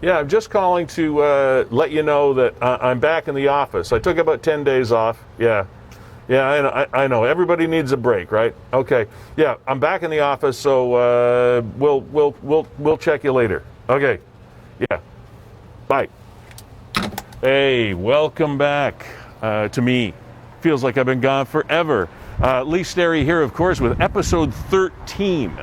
Yeah, I'm just calling to let you know that I'm back in the office. I took about 10 days off. Yeah, I know. Everybody needs a break, right? Okay. Yeah, I'm back in the office, so we'll check you later. Okay. Yeah. Bye. Hey, welcome back to me. Feels like I've been gone forever. Sterry here, of course, with episode 13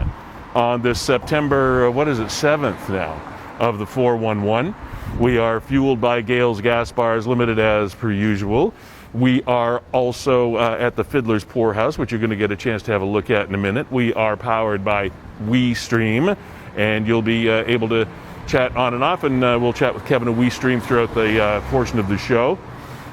on this September, 7th now, of the 411. We are fueled by Gale's Gas Bars Limited as per usual. We are also at the Fiddler's Poorhouse, which you're going to get a chance to have a look at in a minute. We are powered by WeeStreem, and you'll be able to chat on and off, and we'll chat with Kevin of WeeStream throughout the portion of the show.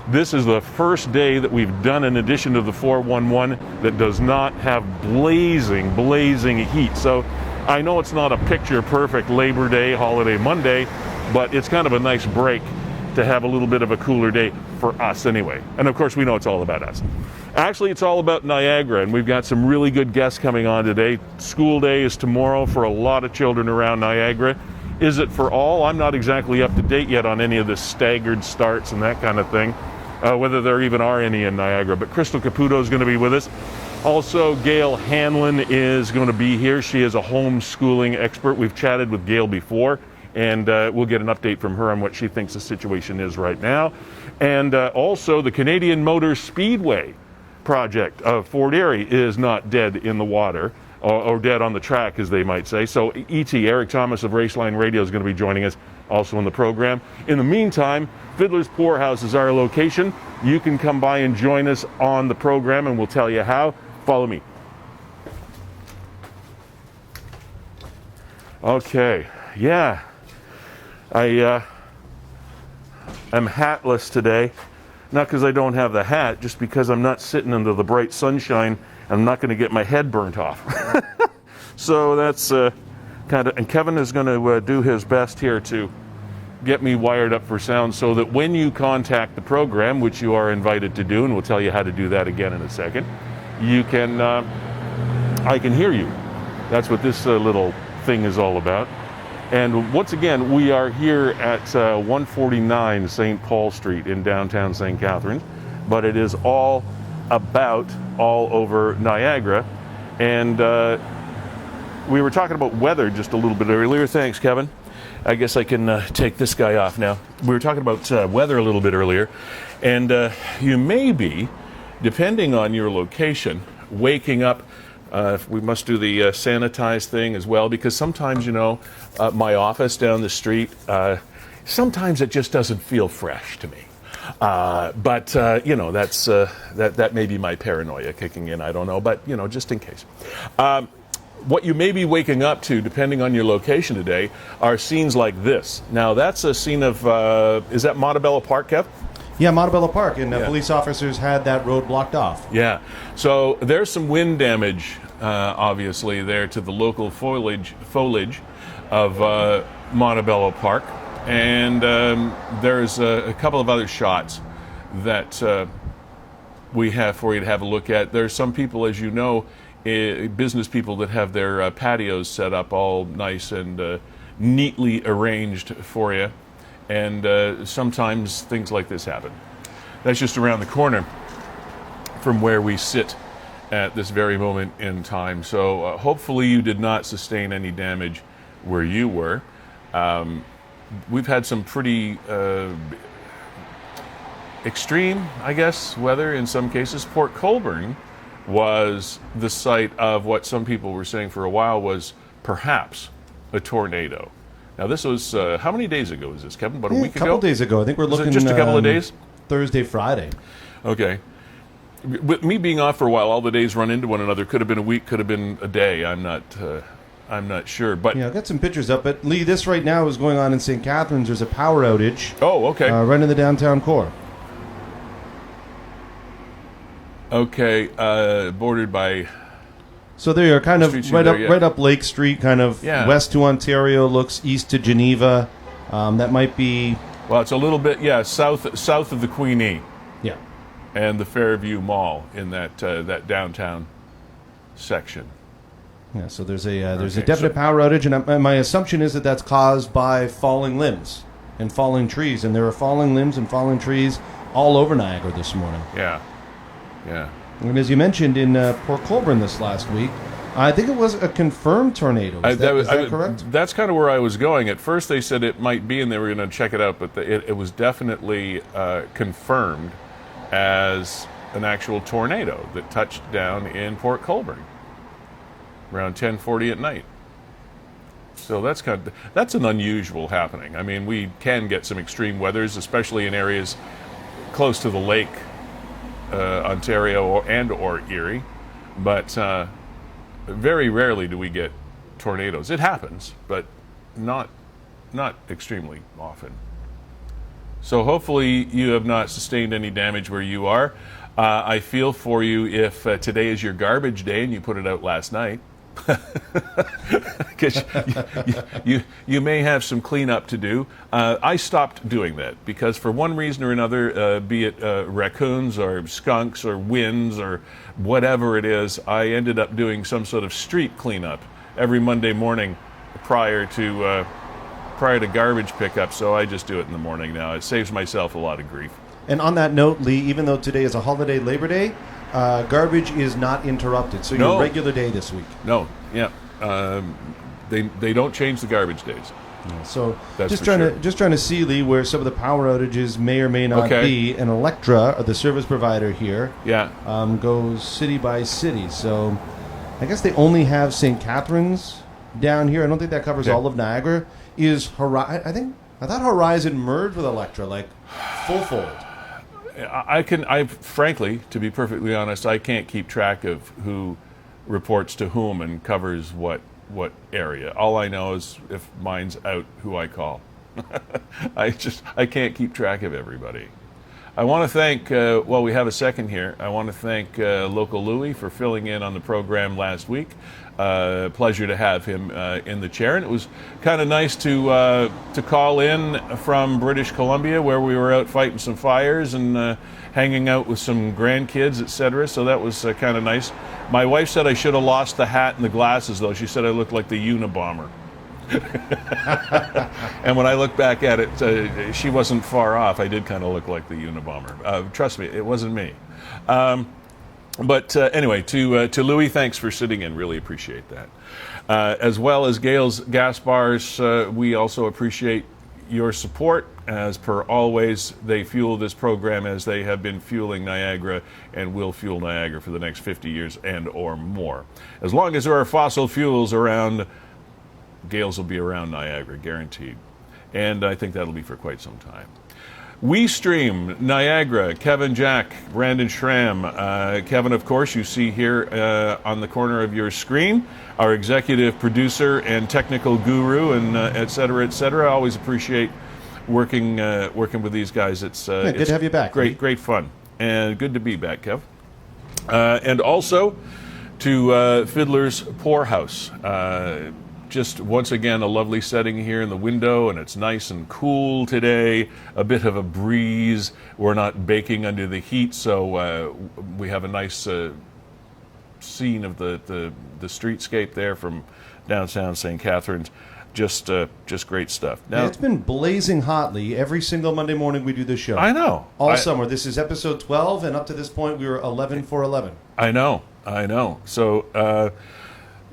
This is the first day that we've done an edition of the 411 that does not have blazing heat. So I know it's not a picture-perfect Labor Day, holiday Monday, but it's kind of a nice break to have a little bit of a cooler day for us anyway. And of course, we know it's all about us. Actually, it's all about Niagara, and we've got some really good guests coming on today. School day is tomorrow for a lot of children around Niagara. Is it for all? I'm not exactly up to date yet on any of the staggered starts and that kind of thing, whether there even are any in Niagara. But Krystle Caputo is going to be with us. Also, Gayle Hanlon is going to be here. She is a homeschooling expert. We've chatted with Gayle before, and we'll get an update from her on what she thinks the situation is right now. And also, the Canadian Motor Speedway project of Fort Erie is not dead in the water, or dead on the track, as they might say. So Erik, Tomas of Raceline Radio is going to be joining us also in the program. In the meantime, Fiddler's Poorhouse is our location. You can come by and join us on the program, and we'll tell you how. Follow me. Okay, yeah. I am hatless today. Not because I don't have the hat, just because I'm not sitting under the bright sunshine. I'm not going to get my head burnt off. So that's kind of, and Kevin is going to do his best here to get me wired up for sound so that when you contact the program, which you are invited to do, and we'll tell you how to do that again in a second, you can, I can hear you. That's what this little thing is all about. And once again, we are here at 149 St. Paul Street in downtown St. Catharines, but it is all about all over Niagara. And we were talking about weather just a little bit earlier. Thanks, Kevin. I guess I can take this guy off now. We were talking about weather a little bit earlier, and you may be, depending on your location, waking up. We must do the sanitize thing as well, because sometimes, you know, my office down the street, sometimes it just doesn't feel fresh to me. But you know, that's that may be my paranoia kicking in. I don't know, but you know, just in case. What you may be waking up to, depending on your location today, are scenes like this. Now, that's a scene of, is that Montebello Park, Kev? Yeah, Montebello Park, and police officers had that road blocked off. Yeah, so there's some wind damage, obviously, there to the local foliage of Montebello Park. And there's a couple of other shots that we have for you to have a look at. There's some people, as you know, business people that have their patios set up all nice and neatly arranged for you. And sometimes things like this happen. That's just around the corner from where we sit at this very moment in time. So hopefully you did not sustain any damage where you were. We've had some pretty extreme, I guess, weather in some cases. Port Colborne was the site of what some people were saying for a while was perhaps a tornado. Now, this was, how many days ago was this, Kevin? About a week ago? A couple days ago. I think we're looking... just a couple of days? Thursday, Friday. Okay. With me being off for a while, all the days run into one another. Could have been a week, could have been a day. I'm not sure. But yeah, I've got some pictures up. But, Lee, this right now is going on in St. Catharines. There's a power outage. Oh, okay. Right in the downtown core. Okay, bordered by... So there you are, kind of right up Lake Street, kind of west to Ontario, looks east to Geneva. That might be... Well, it's a little bit, south of the Queenie. Yeah. And the Fairview Mall in that that downtown section. Yeah, so there's a definite power outage, and my assumption is that that's caused by falling limbs and falling trees, and there are falling limbs and falling trees all over Niagara this morning. Yeah. And as you mentioned in Port Colborne this last week, I think it was a confirmed tornado. Is that correct? That's kind of where I was going. At first they said it might be, and they were going to check it out, but it was definitely confirmed as an actual tornado that touched down in Port Colborne around 10:40 at night. So that's an unusual happening. I mean, we can get some extreme weathers, especially in areas close to the lake, Ontario or Erie, but very rarely do we get tornadoes. It happens, but not extremely often. So hopefully you have not sustained any damage where you are. I feel for you if today is your garbage day and you put it out last night. Because you may have some cleanup to do. I stopped doing that because for one reason or another, be it raccoons or skunks or winds or whatever it is, I ended up doing some sort of street cleanup every Monday morning prior to garbage pickup. So I just do it in the morning now. It saves myself a lot of grief. And on that note, Lee, even though today is a holiday, Labor Day, garbage is not interrupted. So your regular day this week. No, yeah. They don't change the garbage days. Yeah, so just trying to see, Lee, where some of the power outages may or may not be. And Electra, the service provider here, goes city by city. So I guess they only have St. Catharines down here. I don't think that covers all of Niagara. I thought Horizon merged with Electra, like full-fold. I frankly, to be perfectly honest, I can't keep track of who reports to whom and covers what area. All I know is if mine's out, who I call. I can't keep track of everybody. I want to thank, we have a second here. I want to thank Local Louie for filling in on the program last week. Pleasure to have him in the chair, and it was kind of nice to call in from British Columbia, where we were out fighting some fires and hanging out with some grandkids, etc. So that was kind of nice. My wife said I should have lost the hat and the glasses, though. She said I looked like the Unabomber. And when I look back at it, she wasn't far off. I did kind of look like the Unabomber. Trust me, it wasn't me. But anyway, to Louis, thanks for sitting in. Really appreciate that. As well as Gayle's Gas Bars, we also appreciate your support. As per always, they fuel this program as they have been fueling Niagara and will fuel Niagara for the next 50 years and or more. As long as there are fossil fuels around, Gayle's will be around Niagara, guaranteed. And I think that'll be for quite some time. WeeStreem, Niagara, Kevin Jack, Brandon Schramm. Kevin, of course, you see here on the corner of your screen, our executive producer and technical guru, and et cetera, et cetera. I always appreciate working with these guys. It's good to have you back. Great fun. And good to be back, Kev. And also to Fiddler's Poorhouse. Just once again, a lovely setting here in the window, and it's nice and cool today. A bit of a breeze. We're not baking under the heat, so we have a nice scene of the streetscape there from downtown St. Catharines. Just great stuff. Now, it's been blazing hotly every single Monday morning we do this show. I know. All summer. This is episode 12, and up to this point, we were 11 for 11. I know. So.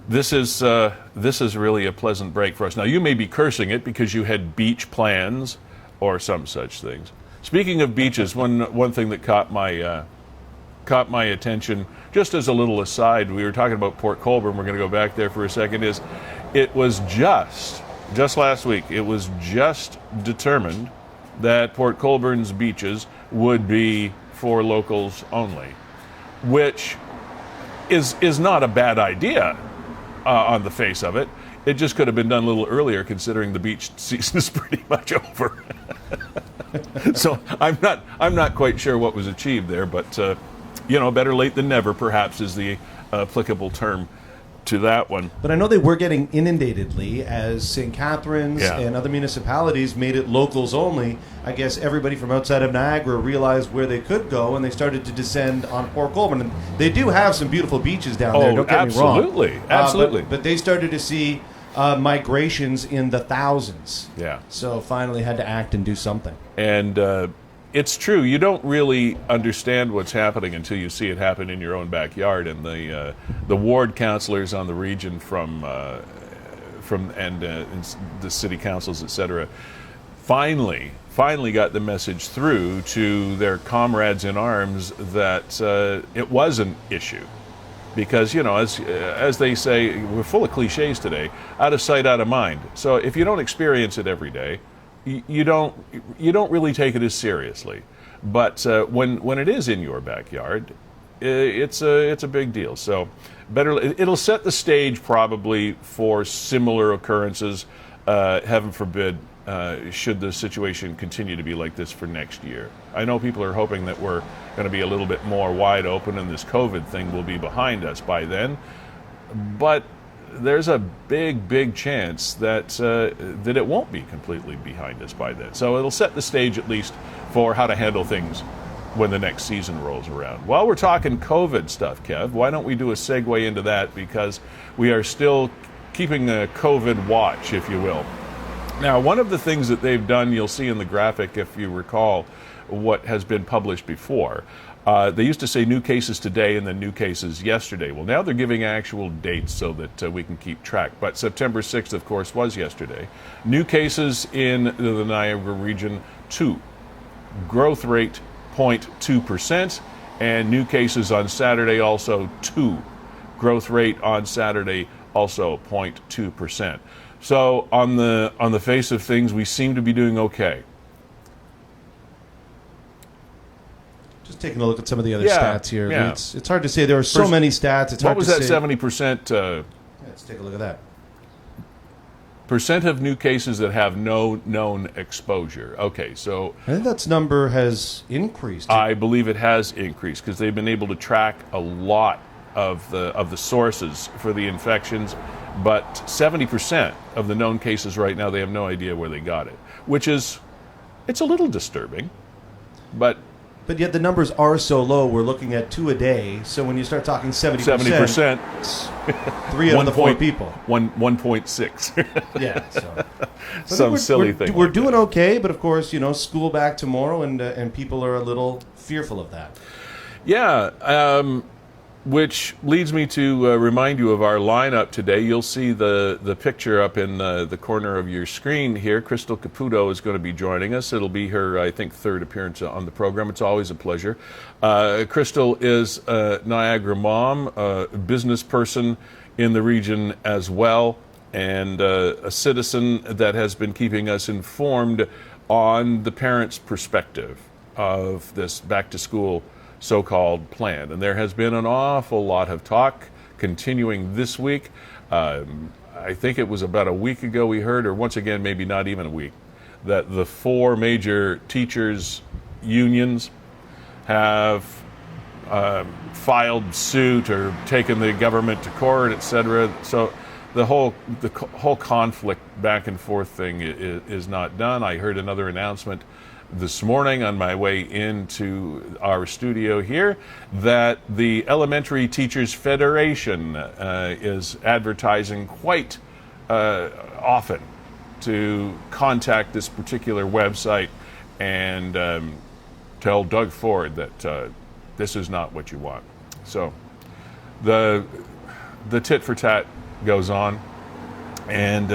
This is really a pleasant break for us. Now, you may be cursing it because you had beach plans or some such things. Speaking of beaches, one thing that caught my attention, just as a little aside, we were talking about Port Colborne. We're going to go back there for a second. It was just last week. It was just determined that Port Colborne's beaches would be for locals only, which is not a bad idea. On the face of it. It just could have been done a little earlier, considering the beach season is pretty much over. So I'm not quite sure what was achieved there, but better late than never, perhaps, is the applicable term to that one. But I know they were getting inundated, Lee, as St. Catharines and other municipalities made it locals only. I guess everybody from outside of Niagara realized where they could go, and they started to descend on Port Colborne. And they do have some beautiful beaches down there, don't get me wrong. Absolutely. But they started to see migrations in the thousands. Yeah. So finally had to act and do something. And it's true. You don't really understand what's happening until you see it happen in your own backyard. And the ward councillors on the region from the city councils, etc., finally got the message through to their comrades in arms that it was an issue. Because, as they say, we're full of cliches today, out of sight, out of mind. So if you don't experience it every day, you don't really take it as seriously. But when it is in your backyard, it's a big deal. So it'll set the stage probably for similar occurrences. Heaven forbid, should the situation continue to be like this for next year. I know people are hoping that we're going to be a little bit more wide open and this COVID thing will be behind us by then. But there's a big chance that it won't be completely behind us by then. So it'll set the stage at least for how to handle things when the next season rolls around. While we're talking COVID stuff, Kev, why don't we do a segue into that, because we are still keeping a COVID watch, if you will. Now, one of the things that they've done, you'll see in the graphic if you recall what has been published before. They used to say new cases today and then new cases yesterday. Well, now they're giving actual dates so that we can keep track. But September 6th, of course, was yesterday. New cases in the Niagara region, 2. Growth rate, 0.2%. And new cases on Saturday, also 2. Growth rate on Saturday, also 0.2%. So on the face of things, we seem to be doing okay. Just taking a look at some of the other stats here. Yeah. It's hard to say. There are so many stats. It's what hard was to that say. 70%? Let's take a look at that. Percent of new cases that have no known exposure. Okay, so I think that number has increased. I believe it has increased because they've been able to track a lot of the sources for the infections, but 70% of the known cases right now, they have no idea where they got it, which is, it's a little disturbing, but yet the numbers are so low. We're looking at 2 a day. So when you start talking 70%, 3 out of the 4 people. 1.6. Yeah. So some silly thing. We're doing okay, but of course, school back tomorrow, and people are a little fearful of that. Yeah. Which leads me to remind you of our lineup today. You'll see the picture up in the corner of your screen here. Krystle Caputo is going to be joining us. It'll be her, I think, 3rd appearance on the program. It's always a pleasure. Krystle is a Niagara mom, a business person in the region as well, and a citizen that has been keeping us informed on the parents' perspective of this back-to-school so-called plan. And there has been an awful lot of talk continuing this week. I think it was about a week ago we heard, or once again, maybe not even a week, that the 4 major teachers' unions have filed suit or taken the government to court, etc. So the whole conflict back and forth thing is not done. I heard another announcement this morning on my way into our studio here that the Elementary Teachers Federation is advertising quite often to contact this particular website and tell Doug Ford that this is not what you want. So the tit for tat goes on, and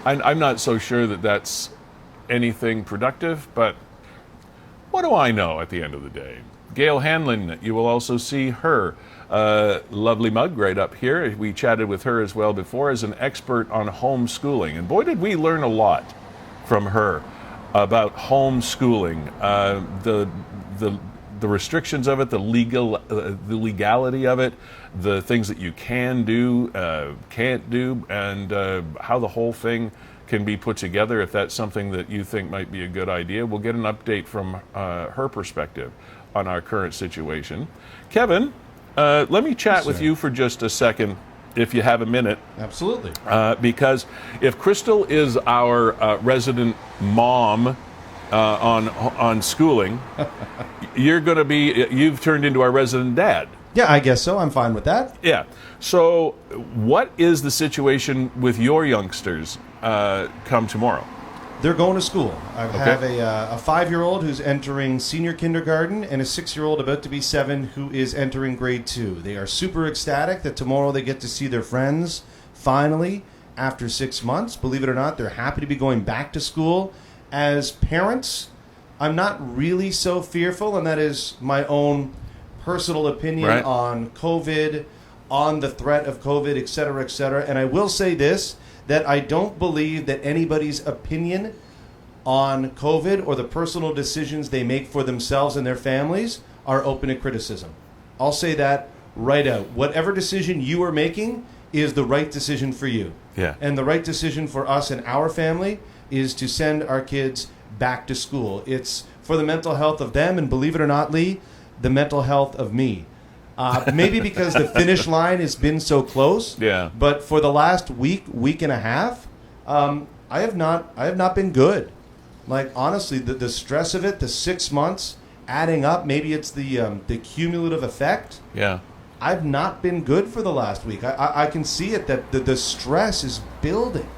I'm not so sure that that's anything productive, but what do I know at the end of the day? Gayle Hanlon, you will also see her lovely mug right up here. We chatted with her as well before as an expert on homeschooling, and boy did we learn a lot from her about homeschooling, the restrictions of it, the legality of it, the things that you can do, can't do, and how the whole thing can be put together if that's something that you think might be a good idea. We'll get an update from her perspective on our current situation. Kevin, let me chat with you for just a second if you have a minute. Absolutely. Because if Krystle is our resident mom on schooling, you've turned into our resident dad. Yeah, I guess so. I'm fine with that. Yeah. So what is the situation with your youngsters come tomorrow? They're going to school. I have a 5-year-old who's entering senior kindergarten and a 6-year-old about to be 7 who is entering grade 2. They are super ecstatic that tomorrow they get to see their friends finally after 6 months. Believe it or not, they're happy to be going back to school. As parents, I'm not really so fearful, and that is my own personal opinion on COVID, on the threat of COVID, et cetera, et cetera. And I will say this, that I don't believe that anybody's opinion on COVID or the personal decisions they make for themselves and their families are open to criticism. I'll say that right out. Whatever decision you are making is the right decision for you. Yeah. And the right decision for us and our family is to send our kids back to school. It's for the mental health of them, and believe it or not, Lee, the mental health of me. Maybe because the finish line has been so close. Yeah. But for the last week and a half, I have not been good. Like, honestly, the stress of it, the 6 months adding up, maybe it's the cumulative effect. Yeah. I've not been good for the last week. I can see it, that the stress is building.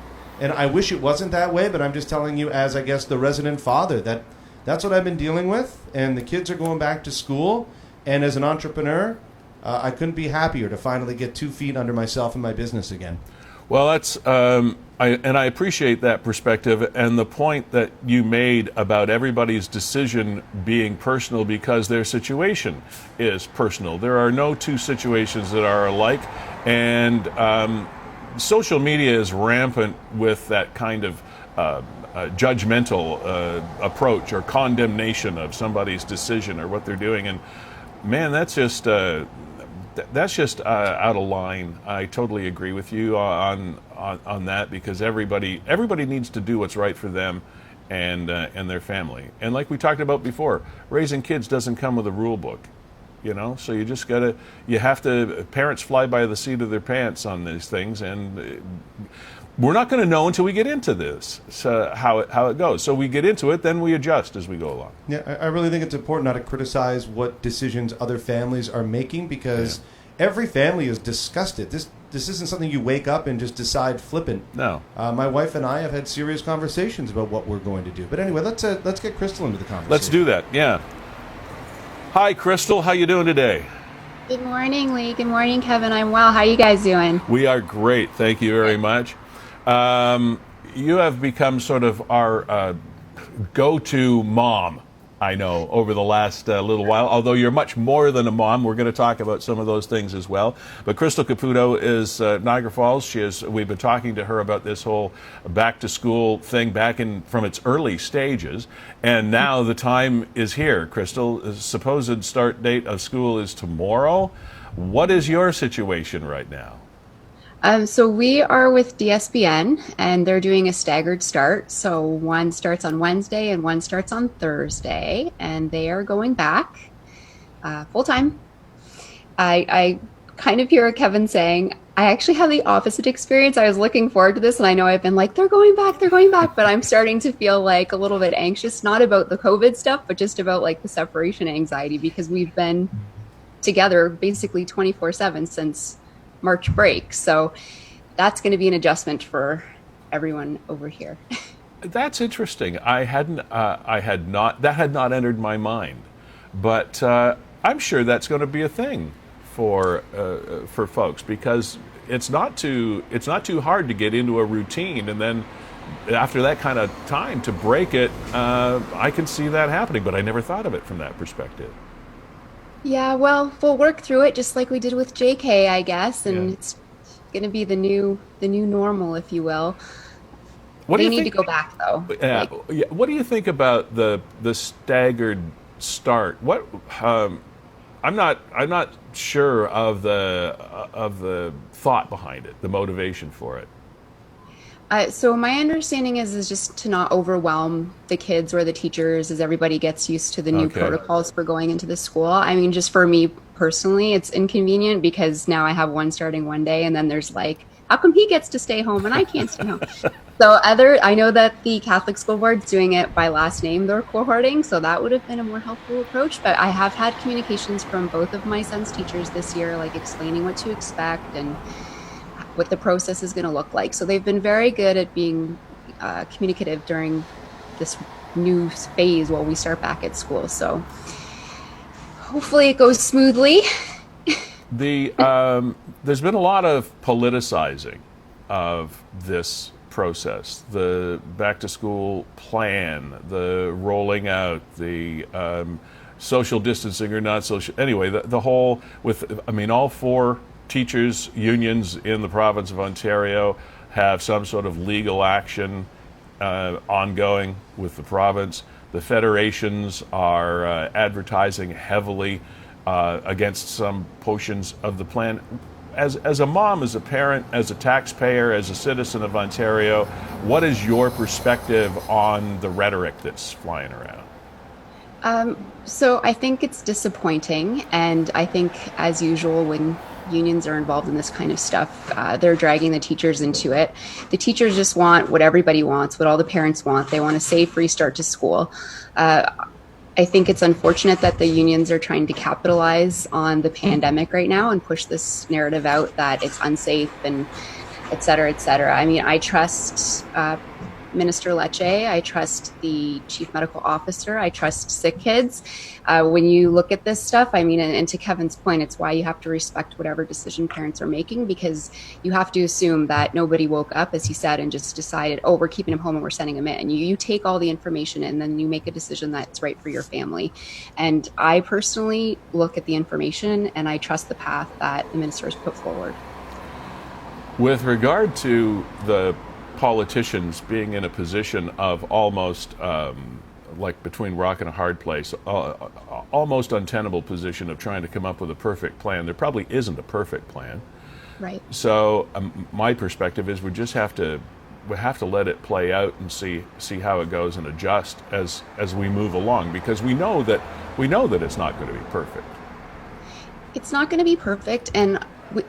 And I wish it wasn't that way, but I'm just telling you as, I guess, the resident father, that's what I've been dealing with. And the kids are going back to school. And as an entrepreneur, I couldn't be happier to finally get 2 feet under myself and my business again. Well, that's I appreciate that perspective and the point that you made about everybody's decision being personal because their situation is personal. There are no two situations that are alike, and social media is rampant with that kind of judgmental approach or condemnation of somebody's decision or what they're doing, and man, that's just out of line. I totally agree with you on that, because everybody needs to do what's right for them and their family. And like we talked about before, raising kids doesn't come with a rule book, So you have to. Parents fly by the seat of their pants on these things, and we're not going to know until we get into this, how it goes. So we get into it, then we adjust as we go along. Yeah, I really think it's important not to criticize what decisions other families are making, because every family is disgusted. This isn't something you wake up and just decide flippant. No. My wife and I have had serious conversations about what we're going to do. But anyway, let's get Krystle into the conversation. Let's do that. Yeah. Hi, Krystle. How you doing today? Good morning, Lee. Good morning, Kevin. I'm well. How are you guys doing? We are great. Thank you very much. You have become sort of our go-to mom, I know, over the last little while, although you're much more than a mom. We're going to talk about some of those things as well. But Krystle Caputo is Niagara Falls. We've been talking to her about this whole back-to-school thing from its early stages, and now the time is here. Krystle, the supposed start date of school is tomorrow. What is your situation right now? So we are with DSBN, and they're doing a staggered start. So one starts on Wednesday and one starts on Thursday, and they are going back full time. I kind of hear Kevin saying, I actually have the opposite experience. I was looking forward to this, and I know I've been like, they're going back, but I'm starting to feel like a little bit anxious, not about the COVID stuff, but just about like the separation anxiety, because we've been together basically 24/7 since March break. So that's going to be an adjustment for everyone over here. That's interesting. that had not entered my mind, but I'm sure that's going to be a thing for folks, because it's not too hard to get into a routine, and then after that kind of time to break it, I can see that happening, but I never thought of it from that perspective. Yeah, well, we'll work through it just like we did with JK, I guess, and it's going to be the new normal, if you will. They need to go back, though. Yeah. What do you think about the staggered start? What I'm not sure of the thought behind it, the motivation for it. So my understanding is just to not overwhelm the kids or the teachers as everybody gets used to the new protocols for going into the school. I mean, just for me personally, it's inconvenient because now I have one starting one day and then there's like, how come he gets to stay home and I can't stay home? So I know that the Catholic School Board's doing it by last name, they're cohorting, so that would have been a more helpful approach. But I have had communications from both of my son's teachers this year, like explaining what to expect and what the process is going to look like. So they've been very good at being communicative during this new phase while we start back at school. So hopefully it goes smoothly. There's been a lot of politicizing of this process, the back to school plan, the rolling out, the social distancing or not social. Anyway, the whole all four teachers unions in the province of Ontario have some sort of legal action ongoing with the province. The federations are advertising heavily against some portions of the plan. As a mom, as a parent, as a taxpayer, as a citizen of Ontario, what is your perspective on the rhetoric that's flying around? So I think it's disappointing, and I think, as usual, when unions are involved in this kind of stuff, they're dragging the teachers into it. The teachers just want what everybody wants, what all the parents want. They want a safe, free start to school. I think it's unfortunate that the unions are trying to capitalize on the pandemic right now and push this narrative out that it's unsafe and et cetera, et cetera. I mean, I trust Minister Lecce. I trust the chief medical officer. I trust sick kids. When you look at this stuff, I mean, and to Kevin's point, it's why you have to respect whatever decision parents are making, because you have to assume that nobody woke up, as he said, and just decided, oh, we're keeping him home and we're sending him in. You take all the information and then you make a decision that's right for your family. And I personally look at the information and I trust the path that the minister has put forward. With regard to the politicians being in a position of almost like between rock and a hard place, almost untenable position of trying to come up with a perfect plan. There probably isn't a perfect plan. Right. So my perspective is we have to let it play out and see how it goes and adjust as we move along, because we know that it's not going to be perfect. It's not going to be perfect, and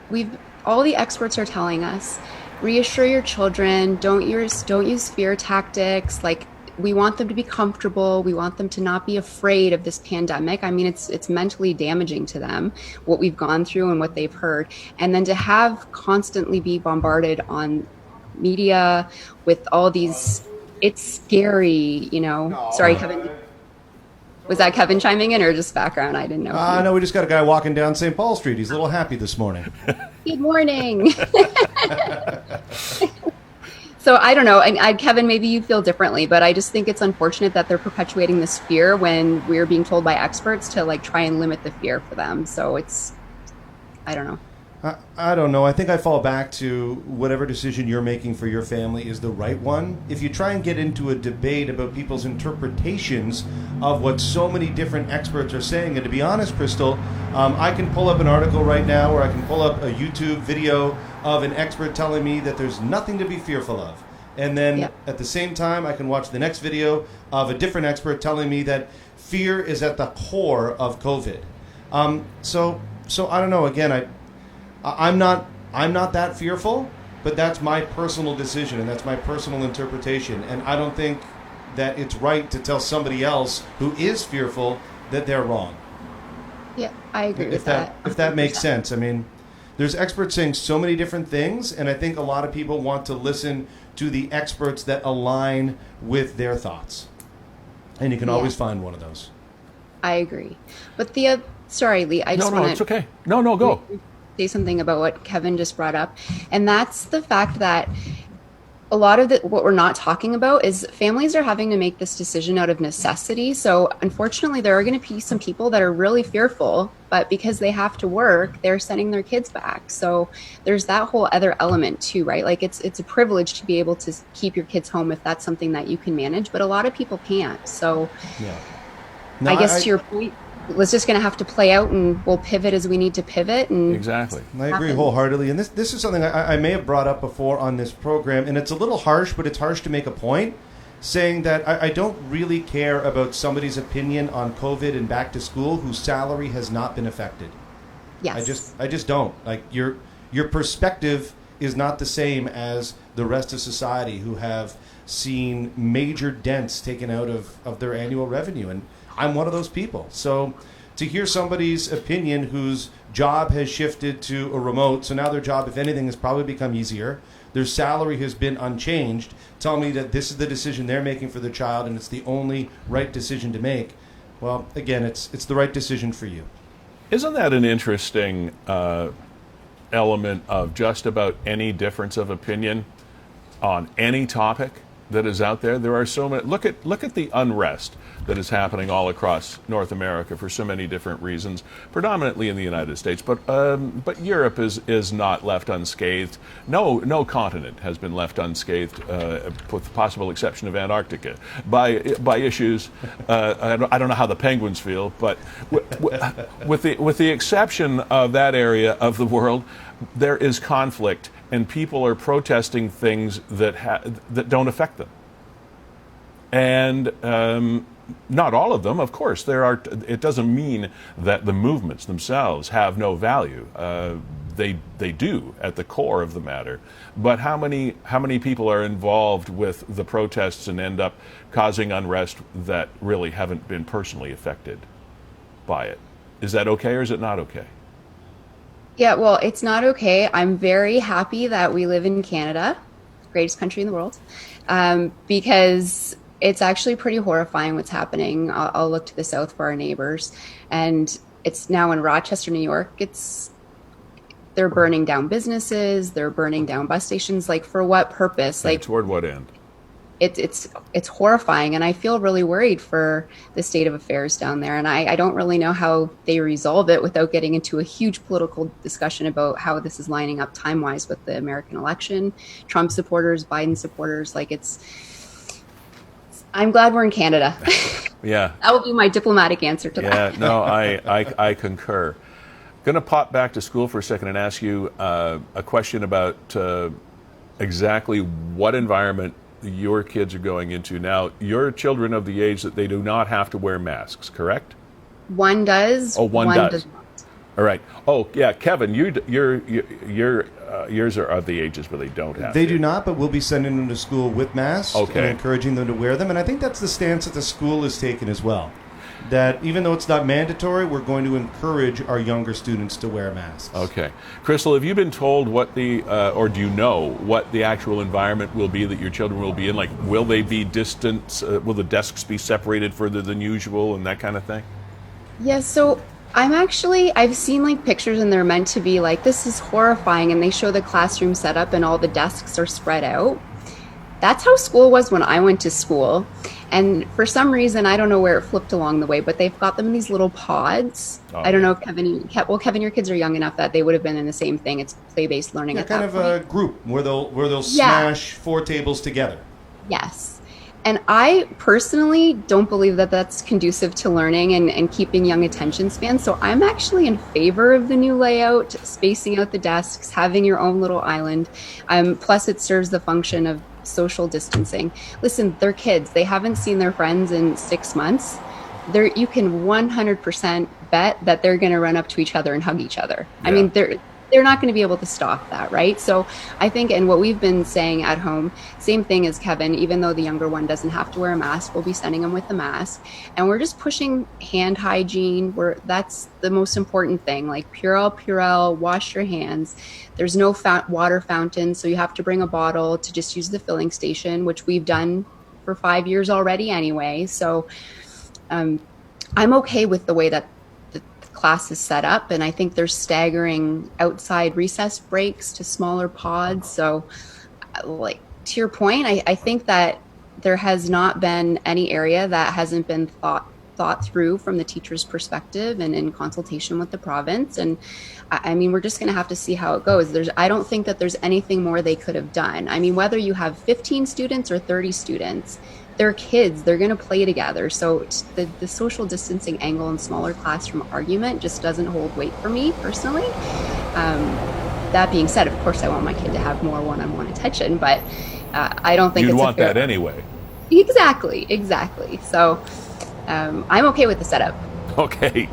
we've all the experts are telling us, reassure your children, don't use fear tactics. Like, we want them to be comfortable. We want them to not be afraid of this pandemic. I mean, it's mentally damaging to them, what we've gone through and what they've heard. And then to have constantly be bombarded on media with all these, it's scary, you know. No. Sorry, Kevin. Was that Kevin chiming in or just background? I didn't know. No, we just got a guy walking down St. Paul Street. He's a little happy this morning. Good morning. So I don't know, and Kevin, maybe you feel differently, but I just think it's unfortunate that they're perpetuating this fear when we're being told by experts to like try and limit the fear for them. So I don't know. I don't know. I think I fall back to whatever decision you're making for your family is the right one. If you try and get into a debate about people's interpretations of what so many different experts are saying, and to be honest, Krystle, I can pull up an article right now, or I can pull up a YouTube video of an expert telling me that there's nothing to be fearful of. And then at the same time, I can watch the next video of a different expert telling me that fear is at the core of COVID. So I don't know. Again, I'm not that fearful, but that's my personal decision and that's my personal interpretation. And I don't think that it's right to tell somebody else who is fearful that they're wrong. Yeah, I agree with that. If that makes sense. I mean, there's experts saying so many different things, and I think a lot of people want to listen to the experts that align with their thoughts. And you can always find one of those. I agree. But sorry, Lee, I just want to... No, it's okay. No, go. Say something about what Kevin just brought up. And that's the fact that a lot of what we're not talking about is families are having to make this decision out of necessity. So unfortunately, there are going to be some people that are really fearful, but because they have to work, they're sending their kids back. So there's that whole other element too, right? Like it's a privilege to be able to keep your kids home if that's something that you can manage, but a lot of people can't. So I guess to your point, it's just going to have to play out, and we'll pivot as we need to pivot. And exactly. I agree wholeheartedly. And this is something I may have brought up before on this program, and it's a little harsh, but it's harsh to make a point, saying that I don't really care about somebody's opinion on COVID and back to school whose salary has not been affected. Yes. I just don't. Like, your perspective is not the same as the rest of society who have seen major dents taken out of their annual revenue. And I'm one of those people. So to hear somebody's opinion whose job has shifted to a remote, so now their job, if anything, has probably become easier, their salary has been unchanged, tell me that this is the decision they're making for their child and it's the only right decision to make. Well, again, it's the right decision for you. Isn't that an interesting element of just about any difference of opinion on any topic that is out there? There are so many. Look at the unrest that is happening all across North America for so many different reasons, predominantly in the United States, but Europe is not left unscathed. No continent has been left unscathed, with the possible exception of Antarctica, by issues. I don't know how the penguins feel, but with the exception of that area of the world, there is conflict, and people are protesting things that don't affect them. And not all of them, of course. It doesn't mean that the movements themselves have no value. They do at the core of the matter. But how many people are involved with the protests and end up causing unrest that really haven't been personally affected by it? Is that okay, or is it not okay? Yeah, well, it's not okay. I'm very happy that we live in Canada, greatest country in the world, because it's actually pretty horrifying what's happening. I'll look to the south for our neighbors, and it's now in Rochester, New York. They're burning down businesses, they're burning down bus stations. Like, for what purpose? Like, toward what end? It's horrifying, and I feel really worried for the state of affairs down there. And I don't really know how they resolve it without getting into a huge political discussion about how this is lining up time-wise with the American election, Trump supporters, Biden supporters. Like, I'm glad we're in Canada. Yeah. That will be my diplomatic answer to that. Yeah, no, I concur. Going to pop back to school for a second and ask you a question about exactly what environment your kids are going into. Now, your children of the age that they do not have to wear masks, correct? One does. Oh, one does not. All right. Oh, yeah, Kevin, yours are of the ages where they don't have They to. do not, but we'll be sending them to school with masks and encouraging them to wear them. And I think that's the stance that the school has taken as well. That even though it's not mandatory, we're going to encourage our younger students to wear masks. Okay. Krystle, have you been told what or do you know what the actual environment will be that your children will be in? Like, will they be distant? Will the desks be separated further than usual and that kind of thing? Yeah, so I've seen like pictures, and they're meant to be like, this is horrifying, and they show the classroom setup and all the desks are spread out. That's how school was when I went to school. And for some reason, I don't know where it flipped along the way, but they've got them in these little pods. Oh, I don't know if Kevin, your kids are young enough that they would have been in the same thing. It's play-based learning at that point. Kind of a group where they'll smash 4 tables together. Yes. And I personally don't believe that that's conducive to learning and keeping young attention spans. So I'm actually in favor of the new layout, spacing out the desks, having your own little island. Plus, it serves the function of social distancing. Listen, they're kids. They haven't seen their friends in 6 months. You can 100% bet that they're going to run up to each other and hug each other. Yeah. I mean, they're not going to be able to stop that, right? So I think, and what we've been saying at home, same thing as Kevin, even though the younger one doesn't have to wear a mask, we'll be sending him with the mask. And we're just pushing hand hygiene. That's the most important thing, like Purell, wash your hands. There's no water fountain, so you have to bring a bottle to just use the filling station, which we've done for 5 years already anyway. So I'm okay with the way that class is set up, and I think they're staggering outside recess breaks to smaller pods. So, like, to your point, I think that there has not been any area that hasn't been thought through from the teacher's perspective and in consultation with the province. And I mean, we're just going to have to see how it goes. I don't think that there's anything more they could have done. I mean, whether you have 15 students or 30 students, they're kids, they're going to play together. So the social distancing angle and smaller classroom argument just doesn't hold weight for me personally. That being said, of course, I want my kid to have more one-on-one attention, but I don't think you'd it's want that anyway. Exactly. So I'm okay with the setup. Okay.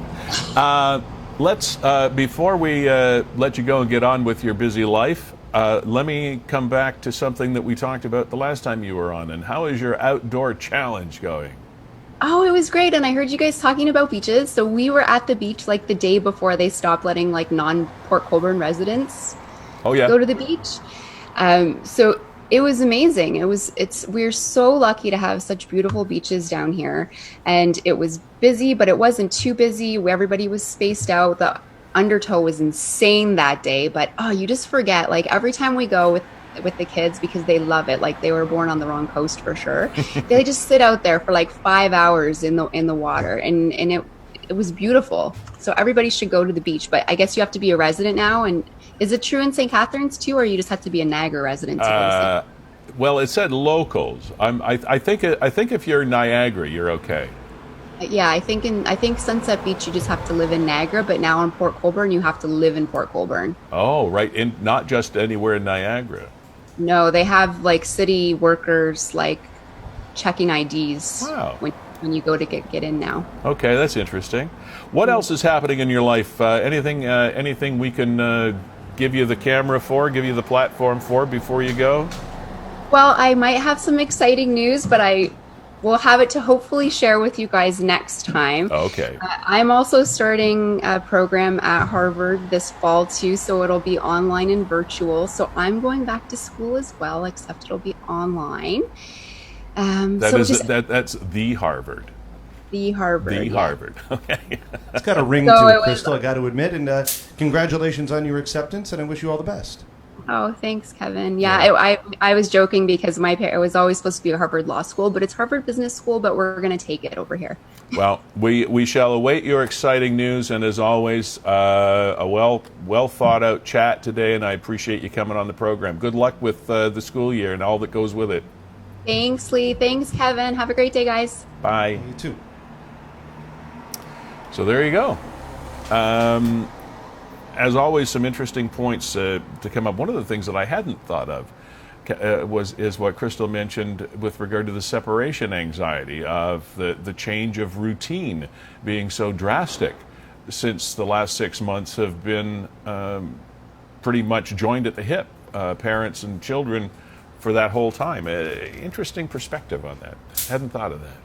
Let's, before we let you go and get on with your busy life, let me come back to something that we talked about the last time you were on. And how is your outdoor challenge going? Oh, it was great. And I heard you guys talking about beaches. So we were at the beach like the day before they stopped letting like non-Port Colborne residents go to the beach. So it was amazing. We're so lucky to have such beautiful beaches down here. And it was busy, but it wasn't too busy. Everybody was spaced out. The undertow was insane that day. But you just forget, like every time we go with the kids, because they love it, like they were born on the wrong coast for sure. They just sit out there for like 5 hours in the water, and it was beautiful. So everybody should go to the beach, but I guess you have to be a resident now. And is it true in St. Catharines too, or you just have to be a Niagara resident to go to well, it said locals. I think if you're Niagara, you're okay. Yeah, I think Sunset Beach you just have to live in Niagara, but now in Port Colborne you have to live in Port Colborne. Oh, right, not just anywhere in Niagara. No, they have like city workers like checking IDs when you go to get in now. Okay, that's interesting. What else is happening in your life? Anything we can give you the camera for, give you the platform for before you go? Well, I might have some exciting news, but I will have it to hopefully share with you guys next time. Okay. I'm also starting a program at Harvard this fall too, so it'll be online and virtual. So I'm going back to school as well, except it'll be online. That's the Harvard. The Harvard. The Harvard. Okay. It's got a ring to it, Krystle, I got to admit. And congratulations on your acceptance, and I wish you all the best. Oh, thanks, Kevin. Yeah, I was joking because it was always supposed to be a Harvard Law School, but it's Harvard Business School, but we're going to take it over here. Well, we shall await your exciting news, and as always, a well thought out chat today, and I appreciate you coming on the program. Good luck with the school year and all that goes with it. Thanks, Lee. Thanks, Kevin. Have a great day, guys. Bye. You too. So there you go. As always, some interesting points to come up. One of the things that I hadn't thought of is what Krystle mentioned with regard to the separation anxiety of the change of routine being so drastic since the last 6 months have been pretty much joined at the hip, parents and children, for that whole time. Interesting perspective on that. Hadn't thought of that.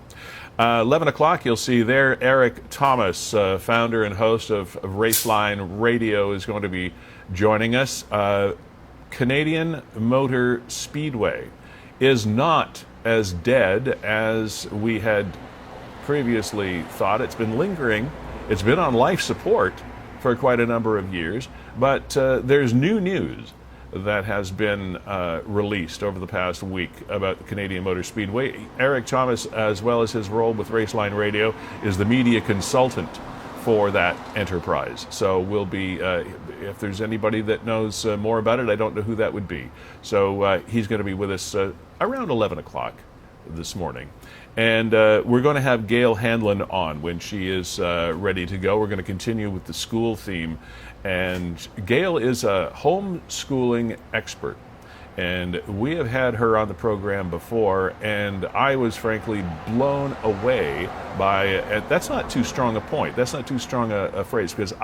11 o'clock, you'll see there Erik Tomas, founder and host of Raceline Radio, is going to be joining us. Canadian Motor Speedway is not as dead as we had previously thought. It's been lingering. It's been on life support for quite a number of years, but there's new news that has been released over the past week about the Canadian Motor Speedway. Erik Tomas, as well as his role with Raceline Radio, is the media consultant for that enterprise. So we'll be, if there's anybody that knows more about it, I don't know who that would be. So he's going to be with us around 11 o'clock this morning. And we're going to have Gayle Hanlon on when she is ready to go. We're going to continue with the school theme. And Gayle is a homeschooling expert. And we have had her on the program before, and I was frankly blown away by, that's not too strong a point. That's not too strong a phrase, because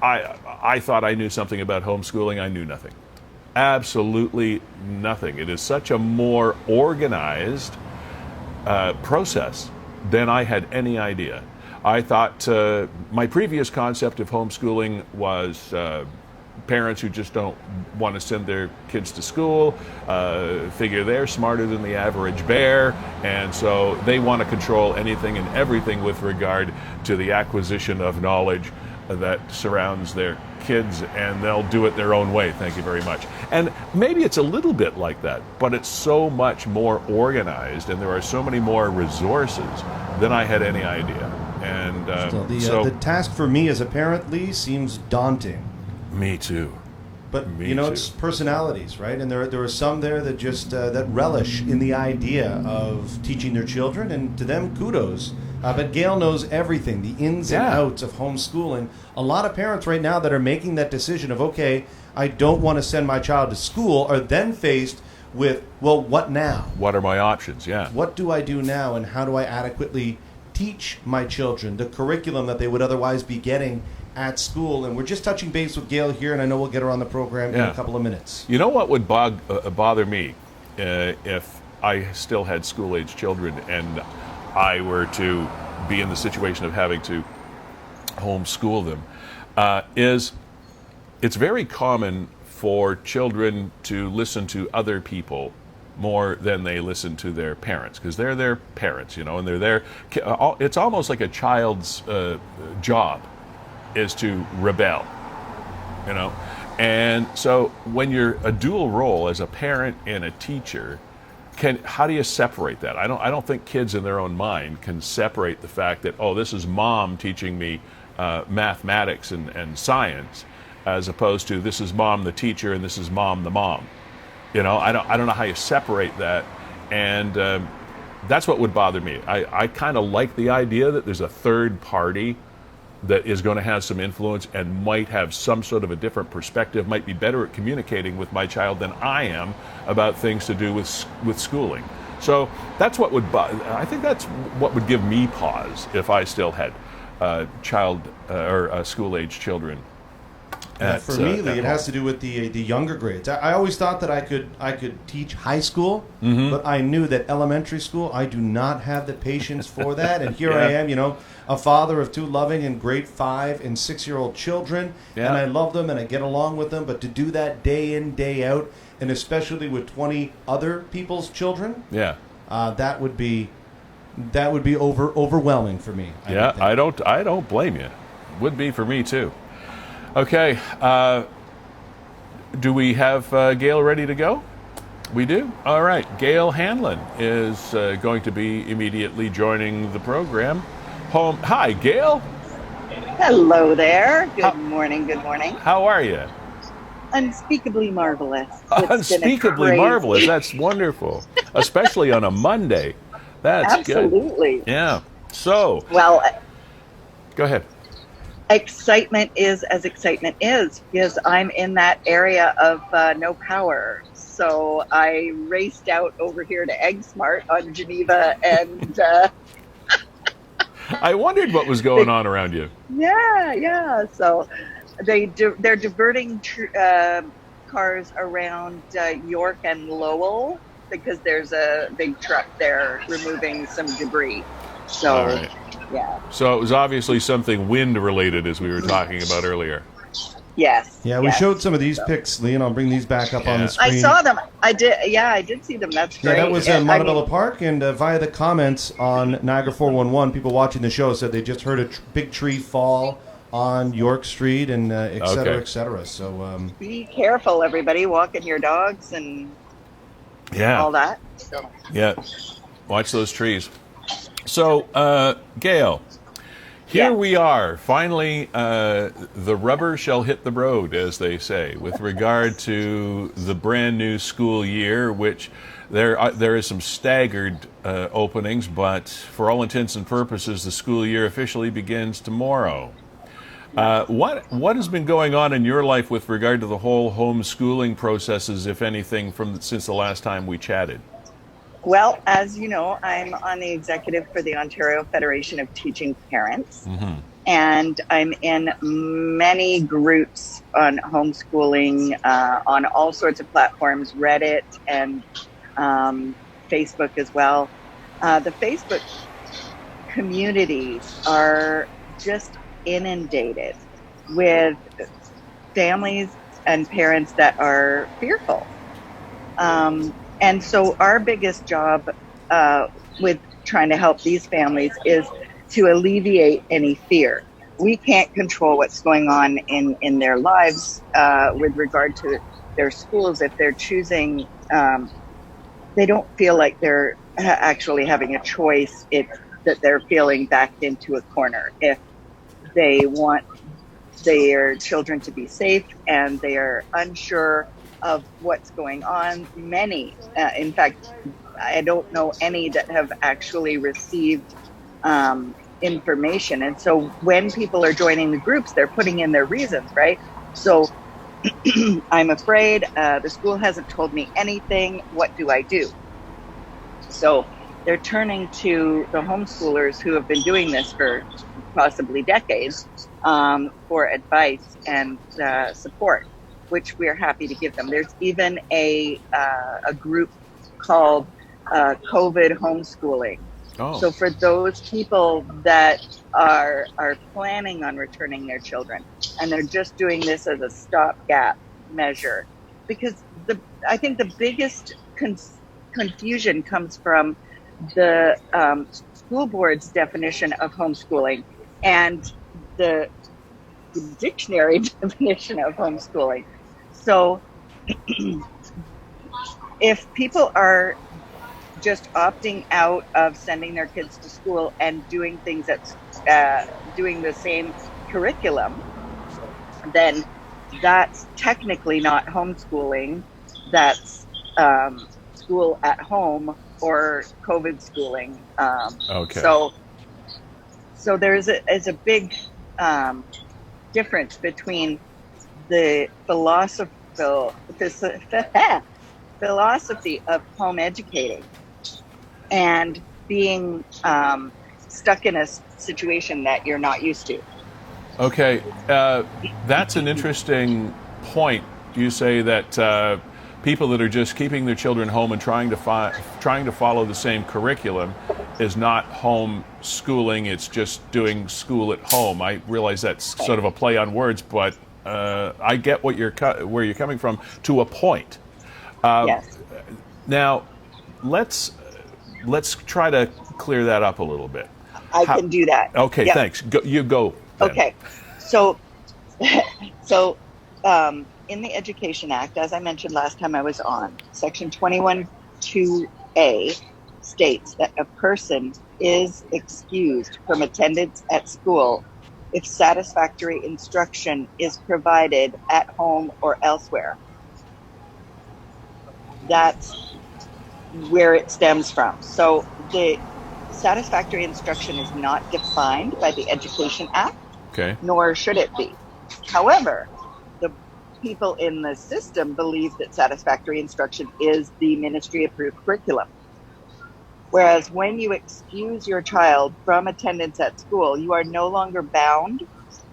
I thought I knew something about homeschooling. I knew nothing. Absolutely nothing. It is such a more organized process than I had any idea. I thought my previous concept of homeschooling was parents who just don't want to send their kids to school, figure they're smarter than the average bear, and so they want to control anything and everything with regard to the acquisition of knowledge that surrounds their kids, and they'll do it their own way. Thank you very much. And maybe it's a little bit like that, but it's so much more organized, and there are so many more resources than I had any idea. And so the task for me as a parent, Lee, seems daunting. Me too. But it's personalities, right? And there are some there that just that relish in the idea of teaching their children, and to them, kudos. But Gayle knows everything, the ins and outs of homeschooling. A lot of parents right now that are making that decision of, okay, I don't want to send my child to school, are then faced with, well, what now? What are my options? Yeah. What do I do now, and how do I adequately teach my children the curriculum that they would otherwise be getting at school? And we're just touching base with Gayle here, and I know we'll get her on the program in a couple of minutes. You know what would bother me if I still had school-age children and I were to be in the situation of having to homeschool them, is it's very common for children to listen to other people more than they listen to their parents, because they're their parents, and they're there. It's almost like a child's job is to rebel, and so when you're a dual role as a parent and a teacher, how do you separate that? I don't think kids in their own mind can separate the fact that, oh, this is mom teaching me mathematics and science, as opposed to this is mom the teacher and this is mom the mom. I don't know how you separate that, and that's what would bother me. I kind of like the idea that there's a third party that is going to have some influence and might have some sort of a different perspective, might be better at communicating with my child than I am about things to do with schooling. So that's what I think that's what would give me pause if I still had school-age children. For me, Lee, it has to do with the younger grades. I always thought that I could teach high school, but I knew that elementary school, I do not have the patience for that. And here I am, a father of two loving and grade 5 and 6-year-old children, and I love them and I get along with them. But to do that day in, day out, and especially with 20 other people's children, that would be overwhelming for me. I don't blame you. Would be for me too. Okay, do we have Gayle ready to go? We do? All right. Gayle Hanlon is going to be immediately joining the program. Hi, Gayle. Hello there. Good morning. How are you? Unspeakably marvelous. Unspeakably marvelous. That's wonderful. Especially on a Monday. That's Absolutely. Good. Yeah. So. Well. Go ahead. Excitement is as excitement is, because I'm in that area of no power. So I raced out over here to EggSmart on Geneva, and I wondered what was going on around you. Yeah. So they're diverting cars around York and Lowell, because there's a big truck there removing some debris. So. All right. Yeah. So it was obviously something wind-related, as we were talking about earlier. Yes. Yeah, we showed some of these pics, Lee, and I'll bring these back up on the screen. I saw them. I did see them. That's great. Yeah, that was Montebello Park, and via the comments on Niagara 411, people watching the show said they just heard a big tree fall on York Street, and et cetera, et cetera. So be careful, everybody. Walking your dogs and all that. So. Yeah, watch those trees. So, Gayle, here we are. Finally, the rubber shall hit the road, as they say, with regard to the brand new school year, which there is some staggered openings, but for all intents and purposes, the school year officially begins tomorrow. What has been going on in your life with regard to the whole homeschooling processes, if anything, since the last time we chatted? Well, as you know, I'm on the executive for the Ontario Federation of Teaching Parents, and I'm in many groups on homeschooling on all sorts of platforms, Reddit and Facebook as well. The Facebook communities are just inundated with families and parents that are fearful. And so our biggest job with trying to help these families is to alleviate any fear. We can't control what's going on in their lives with regard to their schools. If they're choosing, they don't feel like they're actually having a choice. It's that they're feeling backed into a corner. If they want their children to be safe, and they are unsure of what's going on. Many, in fact, I don't know any that have actually received information. And so when people are joining the groups, they're putting in their reasons, right? So I'm afraid, the school hasn't told me anything. What do I do? So they're turning to the homeschoolers who have been doing this for possibly decades for advice and support, which we're happy to give them. There's even a group called COVID homeschooling. Oh. So for those people that are planning on returning their children, and they're just doing this as a stopgap measure, because I think the biggest confusion comes from the school board's definition of homeschooling and the dictionary definition of homeschooling. So if people are just opting out of sending their kids to school and doing things that's doing the same curriculum, then that's technically not homeschooling. That's school at home or COVID schooling. Okay. So there's a big difference between the philosophy of home educating and being stuck in a situation that you're not used to. Okay, that's an interesting point. You say that people that are just keeping their children home and trying to follow the same curriculum is not home schooling. It's just doing school at home. I realize that's sort of a play on words, but I get where you're coming from to a point. Yes. Now, let's try to clear that up a little bit. I can do that. Okay, yep. Thanks. You go. Then. Okay, so in the Education Act, as I mentioned last time I was on, Section 21(2)(a) states that a person is excused from attendance at school if satisfactory instruction is provided at home or elsewhere. That's where it stems from. So the satisfactory instruction is not defined by the Education Act, okay, nor should it be. However, the people in the system believe that satisfactory instruction is the ministry-approved curriculum. Whereas when you excuse your child from attendance at school, you are no longer bound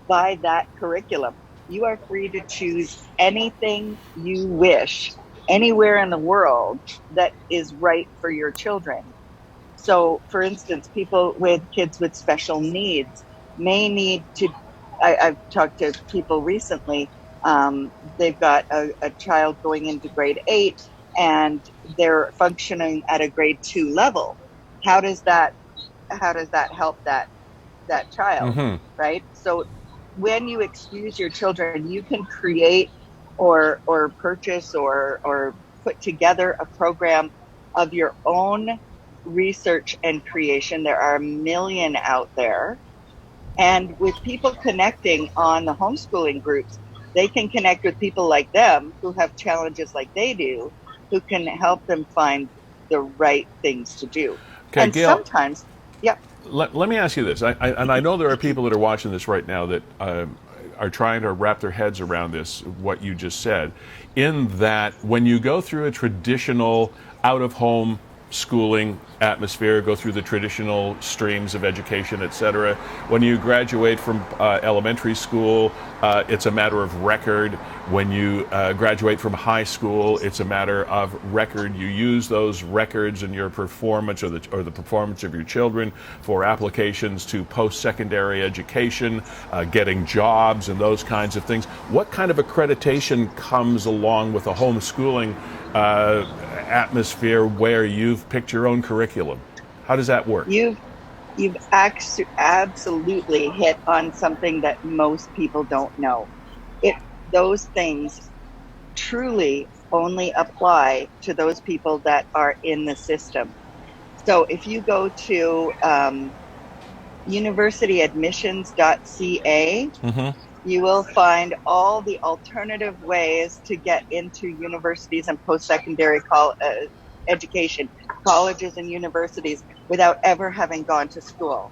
by that curriculum. You are free to choose anything you wish anywhere in the world that is right for your children. So, for instance, people with kids with special needs may need to, I've talked to people recently, they've got a child going into grade 8 and they're functioning at a grade 2 level. How does that help that child, mm-hmm. right? So when you excuse your children, you can create or purchase or put together a program of your own research and creation. There are a million out there. And with people connecting on the homeschooling groups, they can connect with people like them who have challenges like they do, who can help them find the right things to do. Okay, and Gayle, sometimes, yeah. Let me ask you this. I know there are people that are watching this right now that are trying to wrap their heads around this, what you just said, in that when you go through a traditional out-of-home schooling atmosphere, go through the traditional streams of education, etc. When you graduate from elementary school, it's a matter of record. When you graduate from high school, it's a matter of record. You use those records in your performance or the performance of your children for applications to post-secondary education, getting jobs and those kinds of things. What kind of accreditation comes along with a homeschooling atmosphere where you've picked your own curriculum? How does that work? You've absolutely hit on something that most people don't know. Those things truly only apply to those people that are in the system. So if you go to universityadmissions.ca, mm-hmm. you will find all the alternative ways to get into universities and post-secondary education, colleges and universities, without ever having gone to school.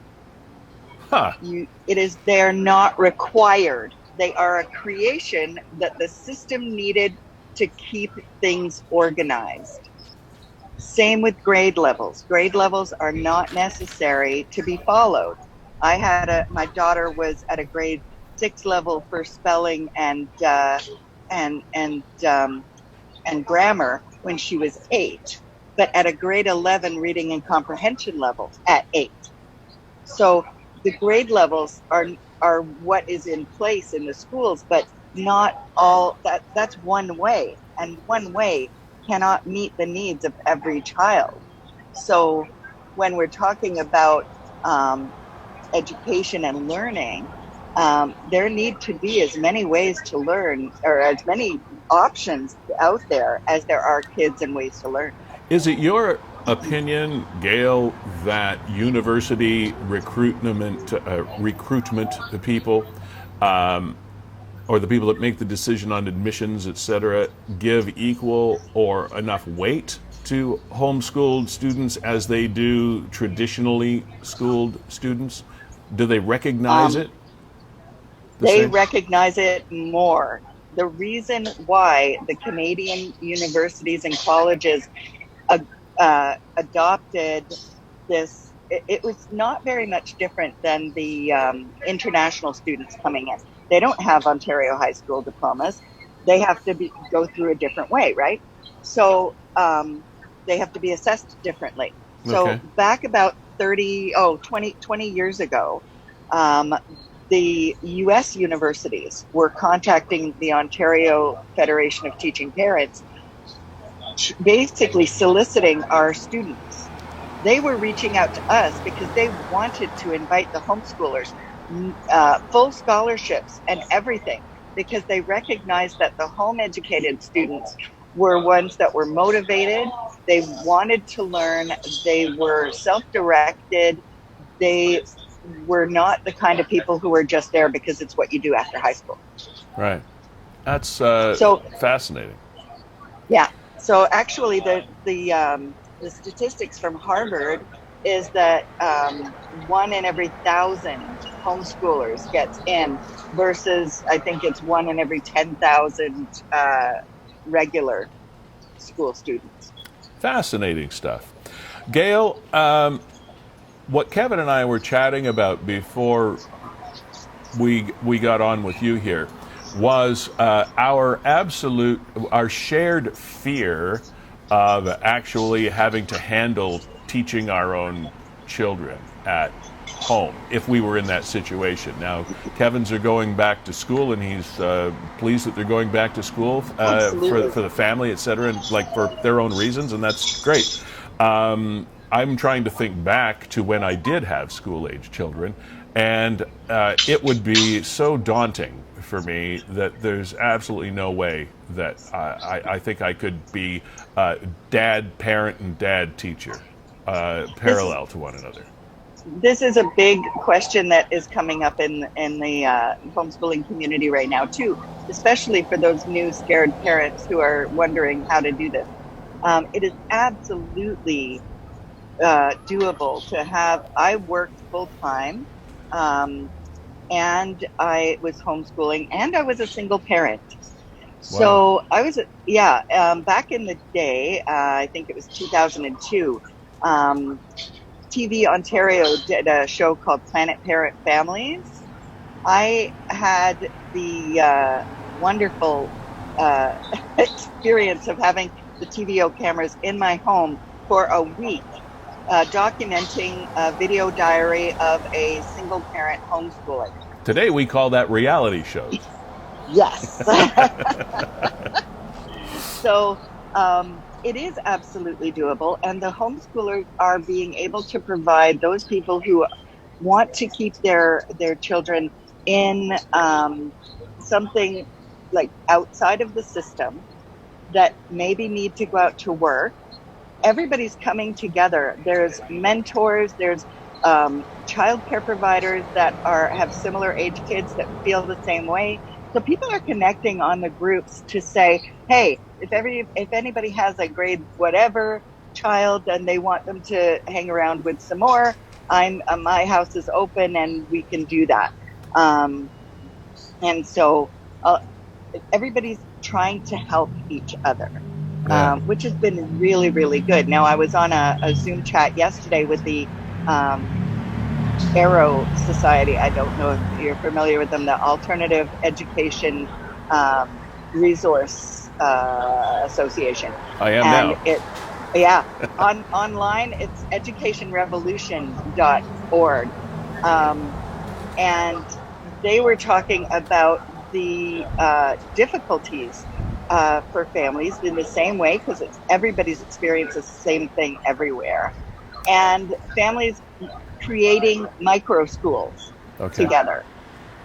Huh. They are not required. They are a creation that the system needed to keep things organized. Same with grade levels. Grade levels are not necessary to be followed. My daughter was at a grade 6 level for spelling and grammar when she was 8, but at a grade 11 reading and comprehension level at 8. So the grade levels are what is in place in the schools, but not all. That's one way, and one way cannot meet the needs of every child. So when we're talking about education and learning, there need to be as many ways to learn, or as many options out there as there are kids and ways to learn. Is it your opinion, Gayle, that university recruitment people, or the people that make the decision on admissions, etc., give equal or enough weight to homeschooled students as they do traditionally schooled students? Do they recognize it? They recognize it more. The reason why the Canadian universities and colleges adopted this, it was not very much different than the international students coming in. They don't have Ontario high school diplomas. They have to go through a different way, right? So they have to be assessed differently. So back about 20 years ago, the U.S. universities were contacting the Ontario Federation of Teaching Parents, basically soliciting our students. They were reaching out to us because they wanted to invite the homeschoolers, full scholarships and everything, because they recognized that the home-educated students were ones that were motivated, they wanted to learn, they were self-directed, they were not the kind of people who were just there because it's what you do after high school. Right. That's fascinating. Yeah. So actually, the statistics from Harvard is that 1 in every 1,000 homeschoolers gets in, versus I think it's 1 in every 10,000 regular school students. Fascinating stuff. Gayle, what Kevin and I were chatting about before we got on with you here was our shared fear of actually having to handle teaching our own children at home if we were in that situation. Now, Kevin's are going back to school, and he's pleased that they're going back to school for the family, etc., and like for their own reasons, and that's great. I'm trying to think back to when I did have school-age children, and it would be so daunting for me that there's absolutely no way that I think I could be dad parent and dad teacher parallel to one another. This is a big question that is coming up in the homeschooling community right now too, especially for those new scared parents who are wondering how to do this. It is absolutely doable to have. I worked full time, and I was homeschooling, and I was a single parent. Wow. So I was, back in the day, I think it was 2002, TV Ontario did a show called Planet Parent Families. I had the wonderful experience of having the TVO cameras in my home for a week, documenting a video diary of a single parent homeschooler. Today we call that reality shows. Yes. So it is absolutely doable, and the homeschoolers are being able to provide those people who want to keep their children in something like outside of the system, that maybe need to go out to work. Everybody's coming together. There's mentors, there's child care providers that have similar age kids that feel the same way. So people are connecting on the groups to say, hey, if anybody has a grade whatever child and they want them to hang around with some more, my house is open and we can do that. And so everybody's trying to help each other, which has been really, really good. Now, I was on a Zoom chat yesterday with the Arrow Society. I don't know if you're familiar with them, the Alternative Education Resource Association. I am and now. Online, it's educationrevolution.org. And they were talking about the difficulties for families in the same way, because everybody's experience is the same thing everywhere. And families creating micro schools together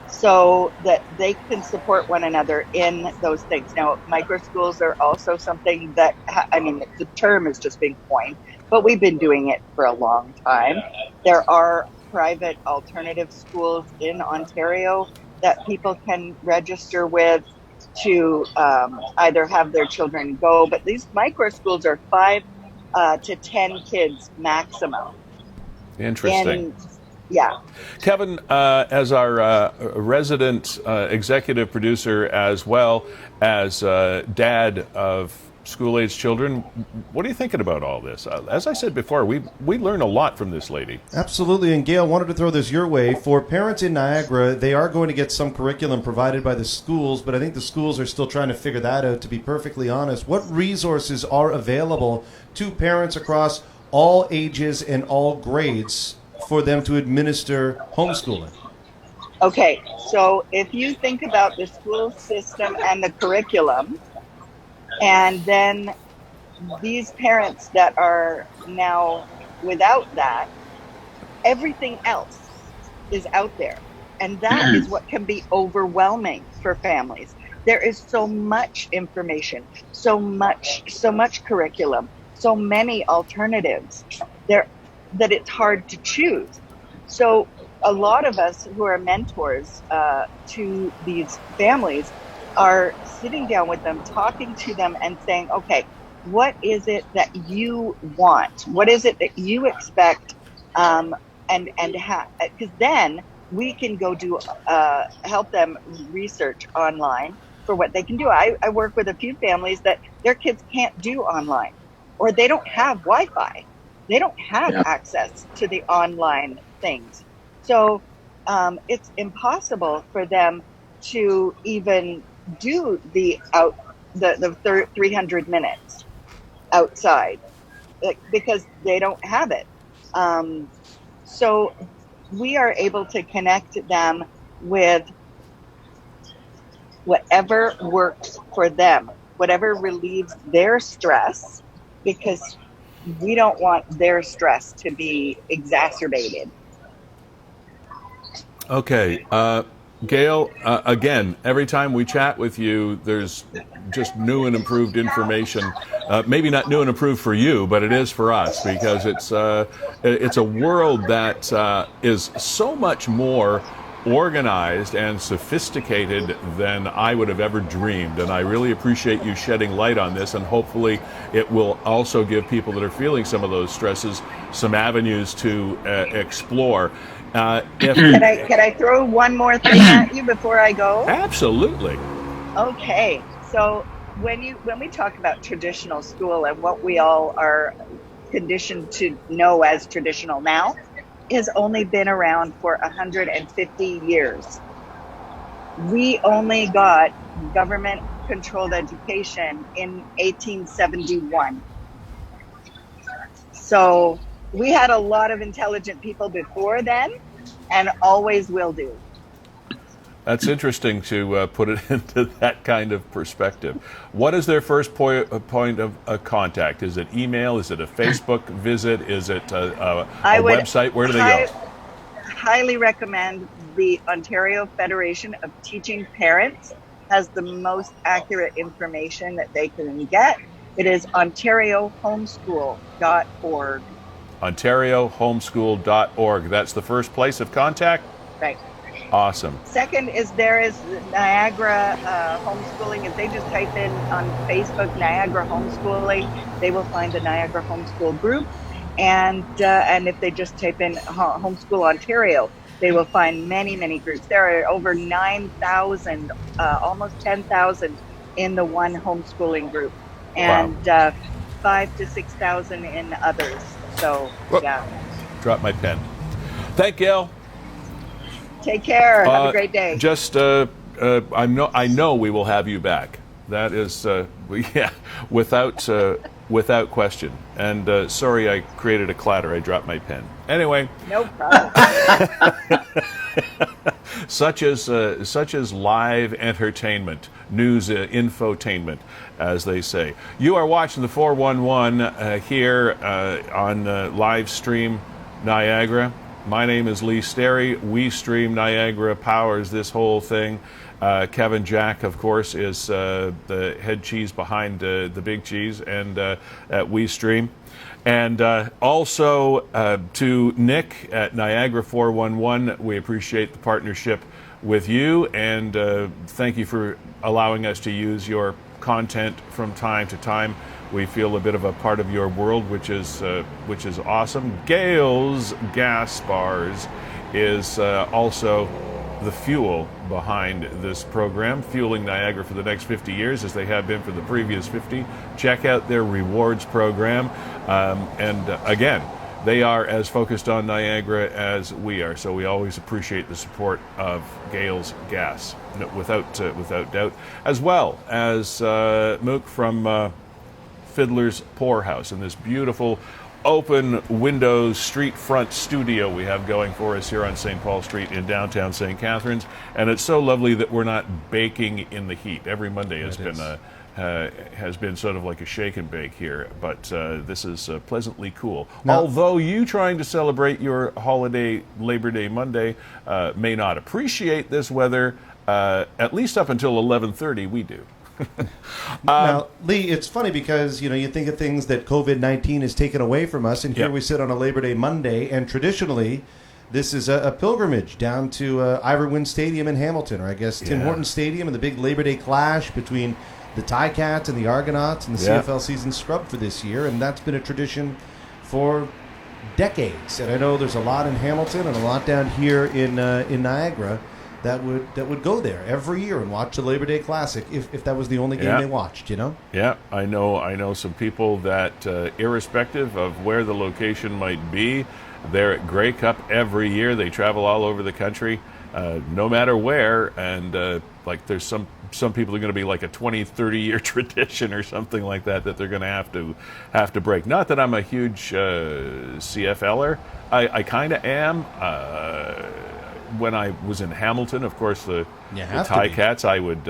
so that they can support one another in those things. Now, micro schools are also something that, the term has just been coined, but we've been doing it for a long time. There are private alternative schools in Ontario that people can register with to either have their children go, but these micro schools are 5 to 10 kids maximum. Interesting. Yeah. Kevin, as our resident executive producer, as well as dad of school-age children, what are you thinking about all this? As I said before, we learn a lot from this lady. Absolutely. And Gayle, wanted to throw this your way. For parents in Niagara, they are going to get some curriculum provided by the schools, but I think the schools are still trying to figure that out, to be perfectly honest. What resources are available to parents across all ages and all grades for them to administer homeschooling? Okay, so if you think about the school system and the curriculum, and then these parents that are now without that, everything else is out there. And that is what can be overwhelming for families. There is so much information, so much curriculum, so many alternatives there that it's hard to choose. So a lot of us who are mentors to these families are sitting down with them, talking to them and saying, okay, what is it that you want? What is it that you expect? Because then we can go do, help them research online for what they can do. I work with a few families that their kids can't do online, or they don't have Wi-Fi. They don't have access to the online things. So it's impossible for them to even do the 300 minutes outside, because they don't have it. So we are able to connect them with whatever works for them, whatever relieves their stress, because we don't want their stress to be exacerbated. Okay. Gayle, again, every time we chat with you, there's just new and improved information. Maybe not new and improved for you, but it is for us, because it's a world that is so much more organized and sophisticated than I would have ever dreamed. And I really appreciate you shedding light on this, and hopefully it will also give people that are feeling some of those stresses some avenues to explore. Can I throw one more thing at you before I go? Absolutely. Okay. So when we talk about traditional school and what we all are conditioned to know as traditional now, has only been around for 150 years. We only got government-controlled education in 1871. So we had a lot of intelligent people before then, and always will do. That's interesting to put it into that kind of perspective. What is their first point of contact? Is it email? Is it a Facebook visit? Is it a website? Where do they go? Highly recommend the Ontario Federation of Teaching Parents has the most accurate information that they can get. It is ontariohomeschool.org. OntarioHomeschool.org. That's the first place of contact? Right. Awesome. Second is there is Niagara homeschooling. If they just type in on Facebook Niagara homeschooling, they will find the Niagara homeschool group. And if they just type in Homeschool Ontario, they will find many, many groups. There are over 9,000, almost 10,000 in the one homeschooling group, and 5,000 to 6,000 in others. So, yeah. Drop my pen. Thank Gayle. Take care. Have a great day. Just, I know we will have you back. That is, without question. And sorry, I created a clatter. I dropped my pen. Anyway. No problem. such as live entertainment, news infotainment, as they say. You are watching the 411 here on WeeStreem Niagara. My name is Lee Sterry. WeeStreem Niagara powers this whole thing. Kevin Jack, of course, is the head cheese behind the big cheese and at WeeStream. And also to Nick at Niagara 411, we appreciate the partnership with you, and thank you for allowing us to use your content from time to time. We feel a bit of a part of your world, which is awesome. Gayle's Gas Bars is also the fuel behind this program, fueling Niagara for the next 50 years, as they have been for the previous 50. Check out their rewards program. And again, they are as focused on Niagara as we are, so we always appreciate the support of Gayle's Gas, without doubt, as well as Mook from Fiddler's Poorhouse and this beautiful open window street front studio we have going for us here on St. Paul Street in downtown St. Catharines. And it's so lovely that we're not baking in the heat. Every Monday has been sort of like a shake and bake here, but this is pleasantly cool. Now, although you trying to celebrate your holiday Labor Day Monday may not appreciate this weather, at least up until 11:30 we do. Now, Lee, it's funny because you think of things that COVID-19 has taken away from us, and here we sit on a Labor Day Monday, and traditionally this is a pilgrimage down to Iverwind Stadium in Hamilton, or I guess Tim Hortons Stadium, and the big Labor Day clash between the Ticats and the Argonauts, and the CFL season scrub for this year, and that's been a tradition for decades. And I know there's a lot in Hamilton and a lot down here in Niagara that would go there every year and watch the Labor Day Classic if that was the only game they watched, Yeah, I know some people that, irrespective of where the location might be, they're at Grey Cup every year. They travel all over the country, no matter where, and there's some people are going to be like a 20, 30-year tradition or something like that they're going to have to break. Not that I'm a huge CFLer. I kind of am. When I was in Hamilton, of course, the Ticats, I would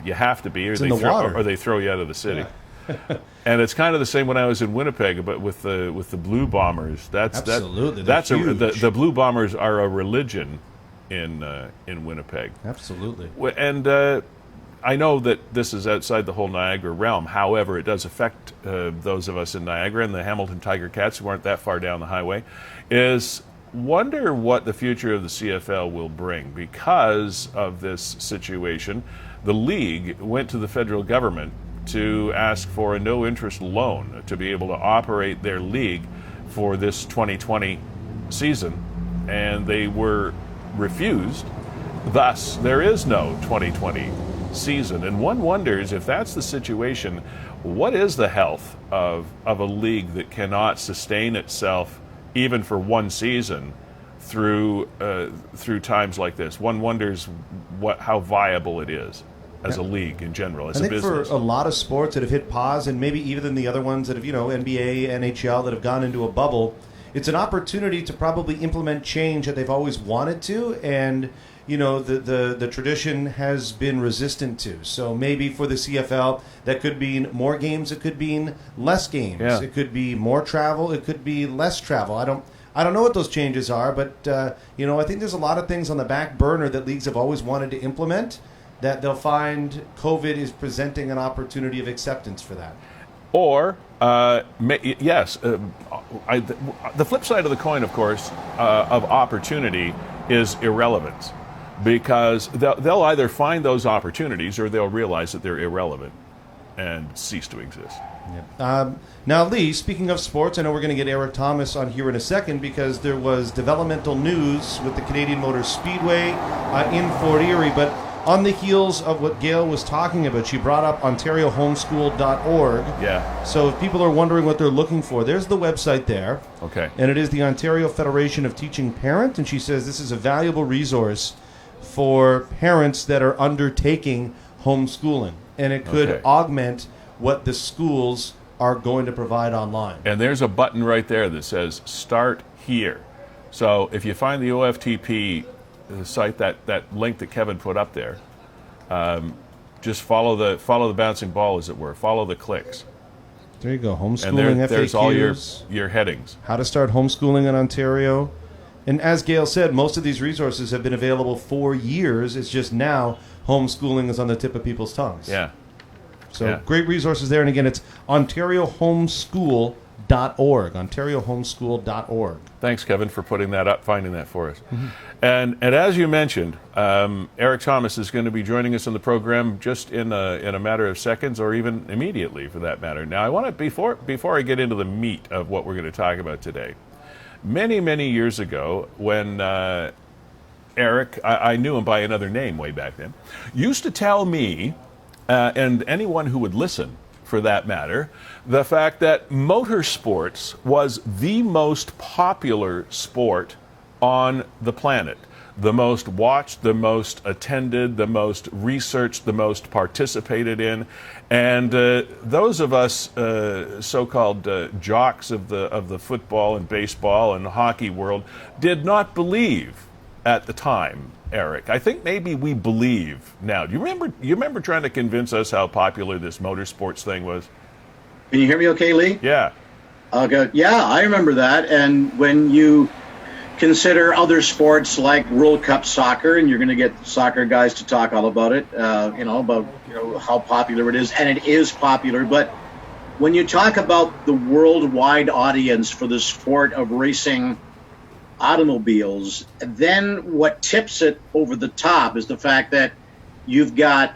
you have to be, or they throw you out of the city. Yeah. And it's kind of the same when I was in Winnipeg, but with the Blue Bombers. Absolutely, the Blue Bombers are a religion in Winnipeg. Absolutely. And I know that this is outside the whole Niagara realm. However, it does affect those of us in Niagara, and the Hamilton Tiger Cats, who aren't that far down the highway, wonder what the future of the CFL will bring. Because of this situation, the league went to the federal government to ask for a no-interest loan to be able to operate their league for this 2020 season, and they were refused. Thus, there is no 2020 season. And one wonders, if that's the situation, what is the health of a league that cannot sustain itself even for one season through times like this? One wonders how viable it is as a league in general, as a business. I think for a lot of sports that have hit pause, and maybe even the other ones that have, NBA, NHL, that have gone into a bubble, it's an opportunity to probably implement change that they've always wanted to, and the tradition has been resistant to. So maybe for the CFL, that could mean more games, it could mean less games, it could be more travel, it could be less travel. I don't know what those changes are, but I think there's a lot of things on the back burner that leagues have always wanted to implement that they'll find COVID is presenting an opportunity of acceptance for that. Or, yes, the flip side of the coin, of course, of opportunity is irrelevance. Because they'll either find those opportunities or they'll realize that they're irrelevant and cease to exist. Yep. Now, Lee, speaking of sports, I know we're going to get Eric Tomas on here in a second because there was developmental news with the Canadian Motor Speedway in Fort Erie. But on the heels of what Gayle was talking about, she brought up OntarioHomeschool.org. Yeah. So if people are wondering what they're looking for, there's the website there. Okay. And it is the Ontario Federation of Teaching Parent. And she says this is a valuable resource for parents that are undertaking homeschooling. And it could augment what the schools are going to provide online. And there's a button right there that says Start Here. So if you find the OFTP site, that link that Kevin put up there, just follow the bouncing ball, as it were. Follow the clicks. There you go. Homeschooling FAQs. There's all your headings. How to start homeschooling in Ontario. And as Gayle said, most of these resources have been available for years. It's just now homeschooling is on the tip of people's tongues. Yeah. So great resources there. And again, it's OntarioHomeschool.org. OntarioHomeschool.org. Thanks, Kevin, for putting that up, finding that for us. Mm-hmm. And as you mentioned, Eric Tomas is going to be joining us on the program just in a matter of seconds, or even immediately, for that matter. Now, I want to before I get into the meat of what we're going to talk about today. Many, many years ago, when Erik, I knew him by another name way back then, used to tell me, and anyone who would listen for that matter, the fact that motorsports was the most popular sport on the planet. The most watched, the most attended, the most researched, the most participated in. And those of us so-called jocks of the football and baseball and hockey world did not believe at the time, Erik. I think maybe we believe now. Do you remember trying to convince us how popular this motorsports thing was? Can you hear me okay, Lee? Yeah. Okay. Yeah, I remember that. And when you consider other sports like World Cup soccer, and you're going to get soccer guys to talk all about it, about how popular it is, and it is popular. But when you talk about the worldwide audience for the sport of racing automobiles, then what tips it over the top is the fact that you've got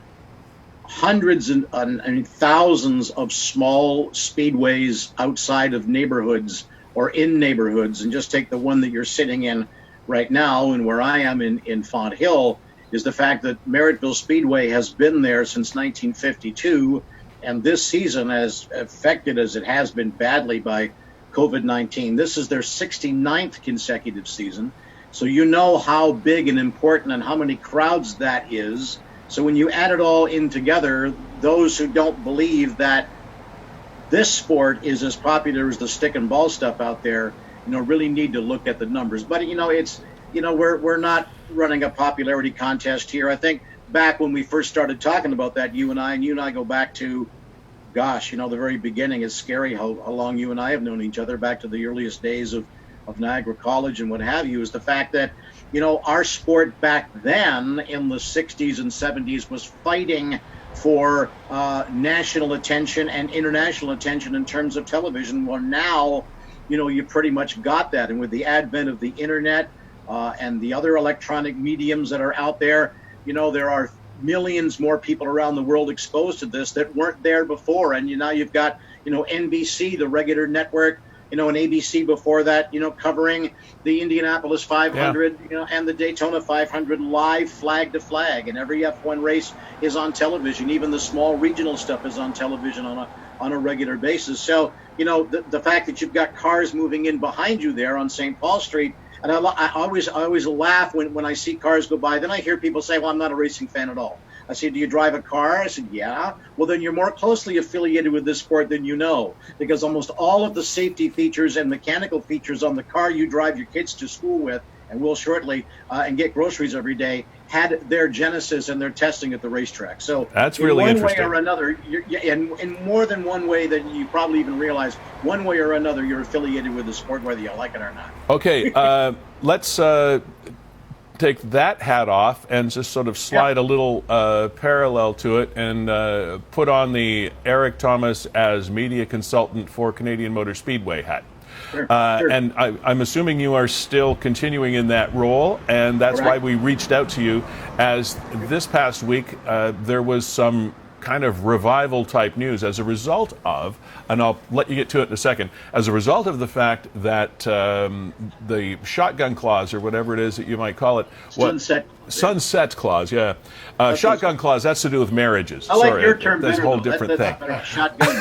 hundreds and thousands of small speedways outside of neighborhoods or in neighborhoods. And just take the one that you're sitting in right now, and where I am in Font Hill, is the fact that Merrittville Speedway has been there since 1952, and this season, as affected as it has been badly by COVID-19, this is their 69th consecutive season. So you know how big and important and how many crowds that is. So when you add it all in together, those who don't believe that this sport is as popular as the stick and ball stuff out there, really need to look at the numbers. But it's we're not running a popularity contest here. I think back when we first started talking about that, you and I go back to, the very beginning. It's scary how long you and I have known each other, back to the earliest days of Niagara College and what have you, is the fact that our sport back then in the 60s and 70s was fighting for national attention and international attention in terms of television. Well, now, you pretty much got that. And with the advent of the internet and the other electronic mediums that are out there, there are millions more people around the world exposed to this that weren't there before. And now you've got, NBC, the regular network, and ABC before that, covering the Indianapolis 500, and the Daytona 500 live flag to flag. And every F1 race is on television. Even the small regional stuff is on television on a regular basis. So, the fact that you've got cars moving in behind you there on St. Paul Street, and I always laugh when I see cars go by. Then I hear people say, well, I'm not a racing fan at all. I said, do you drive a car? I said, yeah. Well, then you're more closely affiliated with this sport than you know, because almost all of the safety features and mechanical features on the car you drive your kids to school with, and will shortly, and get groceries every day, had their genesis and their testing at the racetrack. So that's really interesting. In one way or another, in more than one way than you probably even realize, one way or another, you're affiliated with the sport, whether you like it or not. Okay, let's take that hat off and just sort of slide a little parallel to it and put on the Erik Tomas as media consultant for Canadian Motor Speedway hat. Sure. And I'm assuming you are still continuing in that role, and that's Correct. why we reached out to you, as this past week there was some kind of revival type news as a result of, and I'll let you get to it in a second, as a result of the fact that the shotgun clause, or whatever it is that you might call it, sunset clause, shotgun clause, that's to do with marriages. I like your term. That's a whole different thing. Shotgun.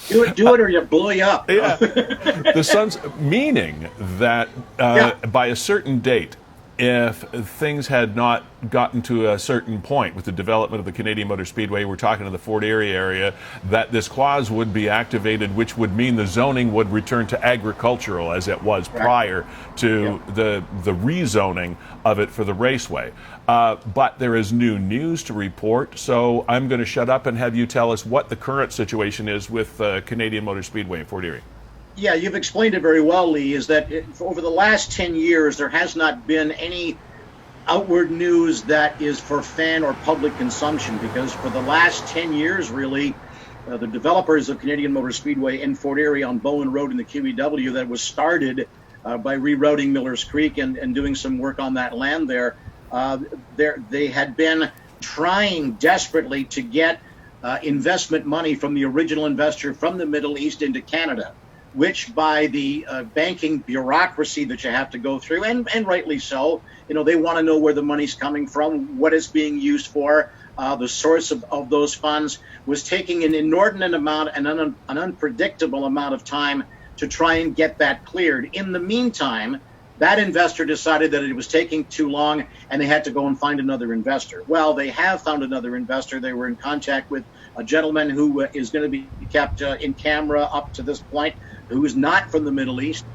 do it or you blow you up. Yeah. The sun's meaning that by a certain date, if things had not gotten to a certain point with the development of the Canadian Motor Speedway, we're talking to the Fort Erie area, that this clause would be activated, which would mean the zoning would return to agricultural as it was prior to the rezoning of it for the raceway. But there is new news to report, so I'm going to shut up and have you tell us what the current situation is with Canadian Motor Speedway in Fort Erie. Yeah, you've explained it very well, Lee, is that over the last 10 years, there has not been any outward news that is for fan or public consumption, because for the last 10 years, really, the developers of Canadian Motor Speedway in Fort Erie on Bowen Road in the QEW, that was started by rerouting Miller's Creek and doing some work on that land there, they had been trying desperately to get investment money from the original investor from the Middle East into Canada, which by the banking bureaucracy that you have to go through, and rightly so, they want to know where the money's coming from, what it's being used for, the source of those funds, was taking an inordinate amount and an unpredictable amount of time to try and get that cleared. In the meantime, that investor decided that it was taking too long and they had to go and find another investor. Well, they have found another investor. They were in contact with a gentleman who is going to be kept in camera up to this point, who is not from the Middle East,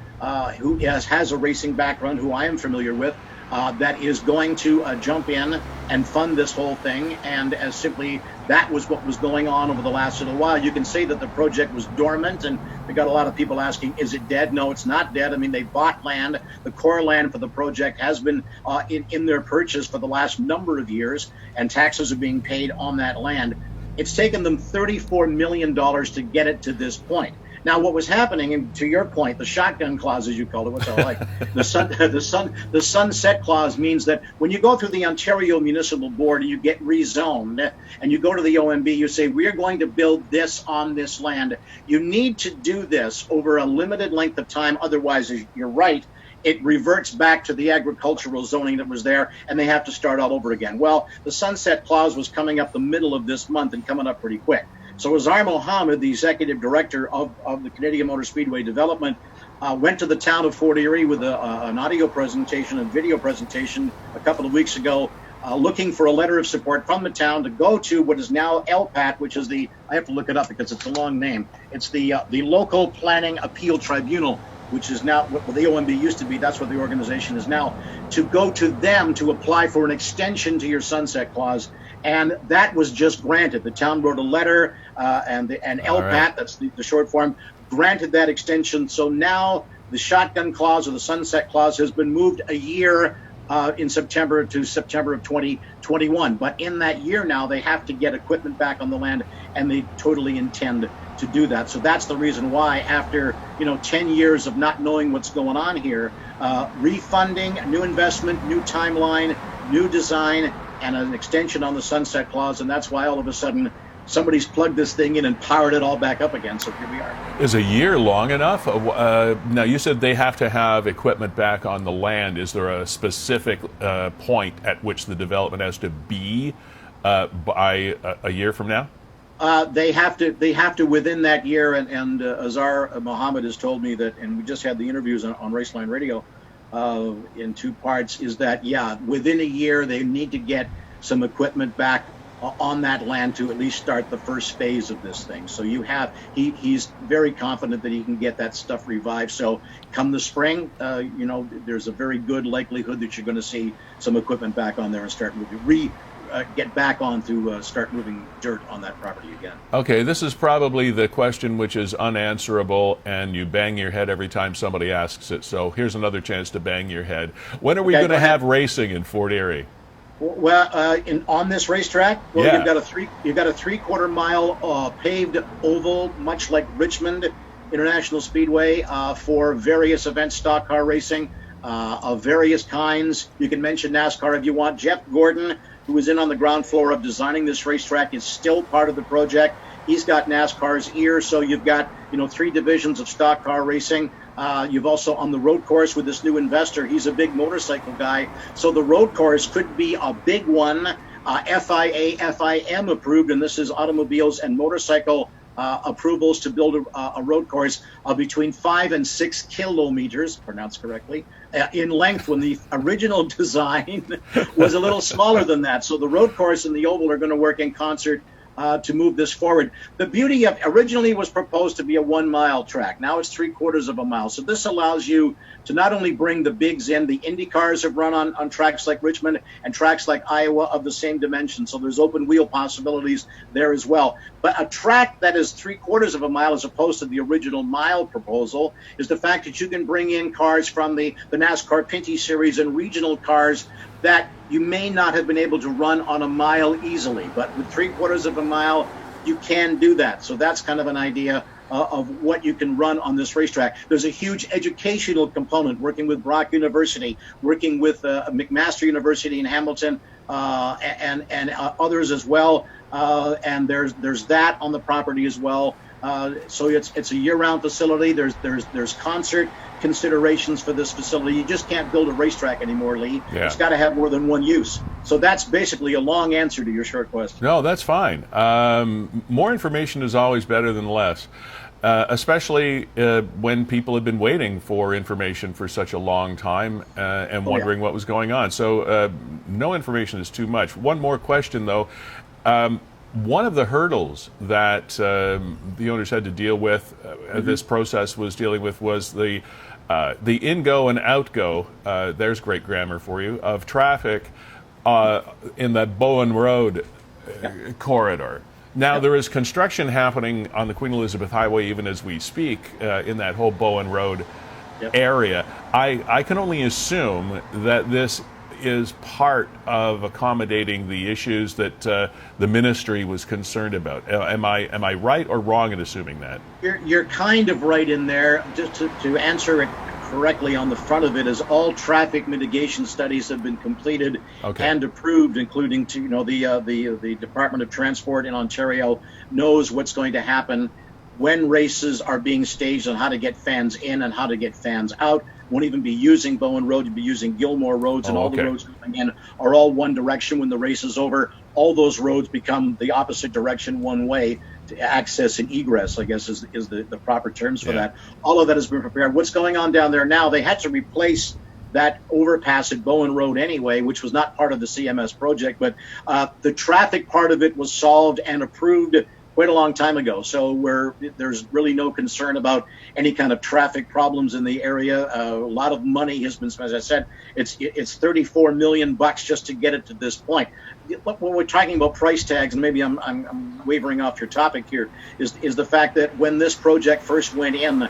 who has a racing background, who I am familiar with, that is going to jump in and fund this whole thing. And as simply, that was what was going on over the last little while. You can say that the project was dormant, and we got a lot of people asking, is it dead? No, it's not dead. I mean, they bought land. The core land for the project has been in their purchase for the last number of years, and taxes are being paid on that land. It's taken them $34 million to get it to this point. Now, what was happening, and to your point, the shotgun clause, as you called it, which I like, the sunset clause means that when you go through the Ontario Municipal Board and you get rezoned, and you go to the OMB, you say, we're going to build this on this land. You need to do this over a limited length of time. Otherwise, you're right, it reverts back to the agricultural zoning that was there, and they have to start all over again. Well, the sunset clause was coming up the middle of this month and coming up pretty quick. So Azar Mohammed, the executive director of the Canadian Motor Speedway development, went to the town of Fort Erie with an audio presentation and video presentation a couple of weeks ago, looking for a letter of support from the town to go to what is now LPAT, which is I have to look it up because it's a long name. It's the Local Planning Appeal Tribunal, which is now what the OMB used to be. That's what the organization is now. To go to them to apply for an extension to your sunset clause. And that was just granted. The town wrote a letter, and LPAT, that's the short form, granted that extension. So now the shotgun clause or the sunset clause has been moved a year in September to September of 2021. But in that year now, they have to get equipment back on the land, and they totally intend to do that. So that's the reason why, after 10 years of not knowing what's going on here, refunding, new investment, new timeline, new design, and an extension on the sunset clause, and that's why all of a sudden somebody's plugged this thing in and powered it all back up again. So here we are. Is a year long enough? Now, you said they have to have equipment back on the land. Is there a specific point at which the development has to be by a year from now? They have to within that year, and Azar Mohammed has told me that, and we just had the interviews on Raceline Radio in two parts, is that, within a year they need to get some equipment back on that land to at least start the first phase of this thing. So he's very confident that he can get that stuff revived. So come the spring, there's a very good likelihood that you're going to see some equipment back on there and start get back on to start moving dirt on that property again. Okay, this is probably the question which is unanswerable, and you bang your head every time somebody asks it. So here's another chance to bang your head. When are we going to have racing in Fort Erie? Well, on this racetrack, you've got a 3/4 mile paved oval, much like Richmond International Speedway, for various events, stock car racing of various kinds. You can mention NASCAR if you want. Jeff Gordon, who was in on the ground floor of designing this racetrack, is still part of the project. He's got NASCAR's ear, so you've got 3 divisions of stock car racing. You've also on the road course with this new investor. He's a big motorcycle guy, so the road course could be a big one. FIA, FIM approved, and this is automobiles and motorcycle approvals to build a road course of between 5 and 6 kilometers, pronounced correctly, in length, when the original design was a little smaller than that. So the road course and the oval are going to work in concert to move this forward. The beauty of originally was proposed to be a 1 mile track. Now it's 3/4 of a mile. So this allows you to not only bring the bigs in, the Indy cars have run on tracks like Richmond and tracks like Iowa of the same dimension. So there's open wheel possibilities there as well. But a track that is 3/4 of a mile as opposed to the original mile proposal is the fact that you can bring in cars from the NASCAR Pinty Series and regional cars that you may not have been able to run on a mile easily, but with 3/4 of a mile, you can do that. So that's kind of an idea of what you can run on this racetrack. There's a huge educational component, working with Brock University, working with McMaster University in Hamilton, and others as well. And there's that on the property as well. So it's a year-round facility. There's concert considerations for this facility. You just can't build a racetrack anymore, Lee. Yeah. It's got to have more than one use. So that's basically a long answer to your short question. No, that's fine. More information is always better than less, especially when people have been waiting for information for such a long time and wondering what was going on. So no information is too much. One more question, though. One of the hurdles that the owners had to deal with, this process was dealing with, was the in-go and out-go, there's great grammar for you, of traffic in that Bowen Road corridor. Now, there is construction happening on the Queen Elizabeth Highway even as we speak in that whole Bowen Road area. I can only assume that this is part of accommodating the issues that the ministry was concerned about. Am I right or wrong in assuming that? You're kind of right in there. Just to answer it correctly, on the front of it is all traffic mitigation studies have been completed and approved, including the Department of Transport in Ontario knows what's going to happen when races are being staged and how to get fans in and how to get fans out. Won't even be using Bowen Road, you'll be using Gilmore roads, and all the roads coming in are all one direction when the race is over. All those roads become the opposite direction, one way to access and egress, I guess is the proper terms for that. All of that has been prepared. What's going on down there now, they had to replace that overpass at Bowen Road anyway, which was not part of the CMS project, but the traffic part of it was solved and approved quite a long time ago. So there's really no concern about any kind of traffic problems in the area. A lot of money has been spent. As I said, it's $34 million just to get it to this point. When we're talking about price tags, and maybe I'm wavering off your topic here, is the fact that when this project first went in,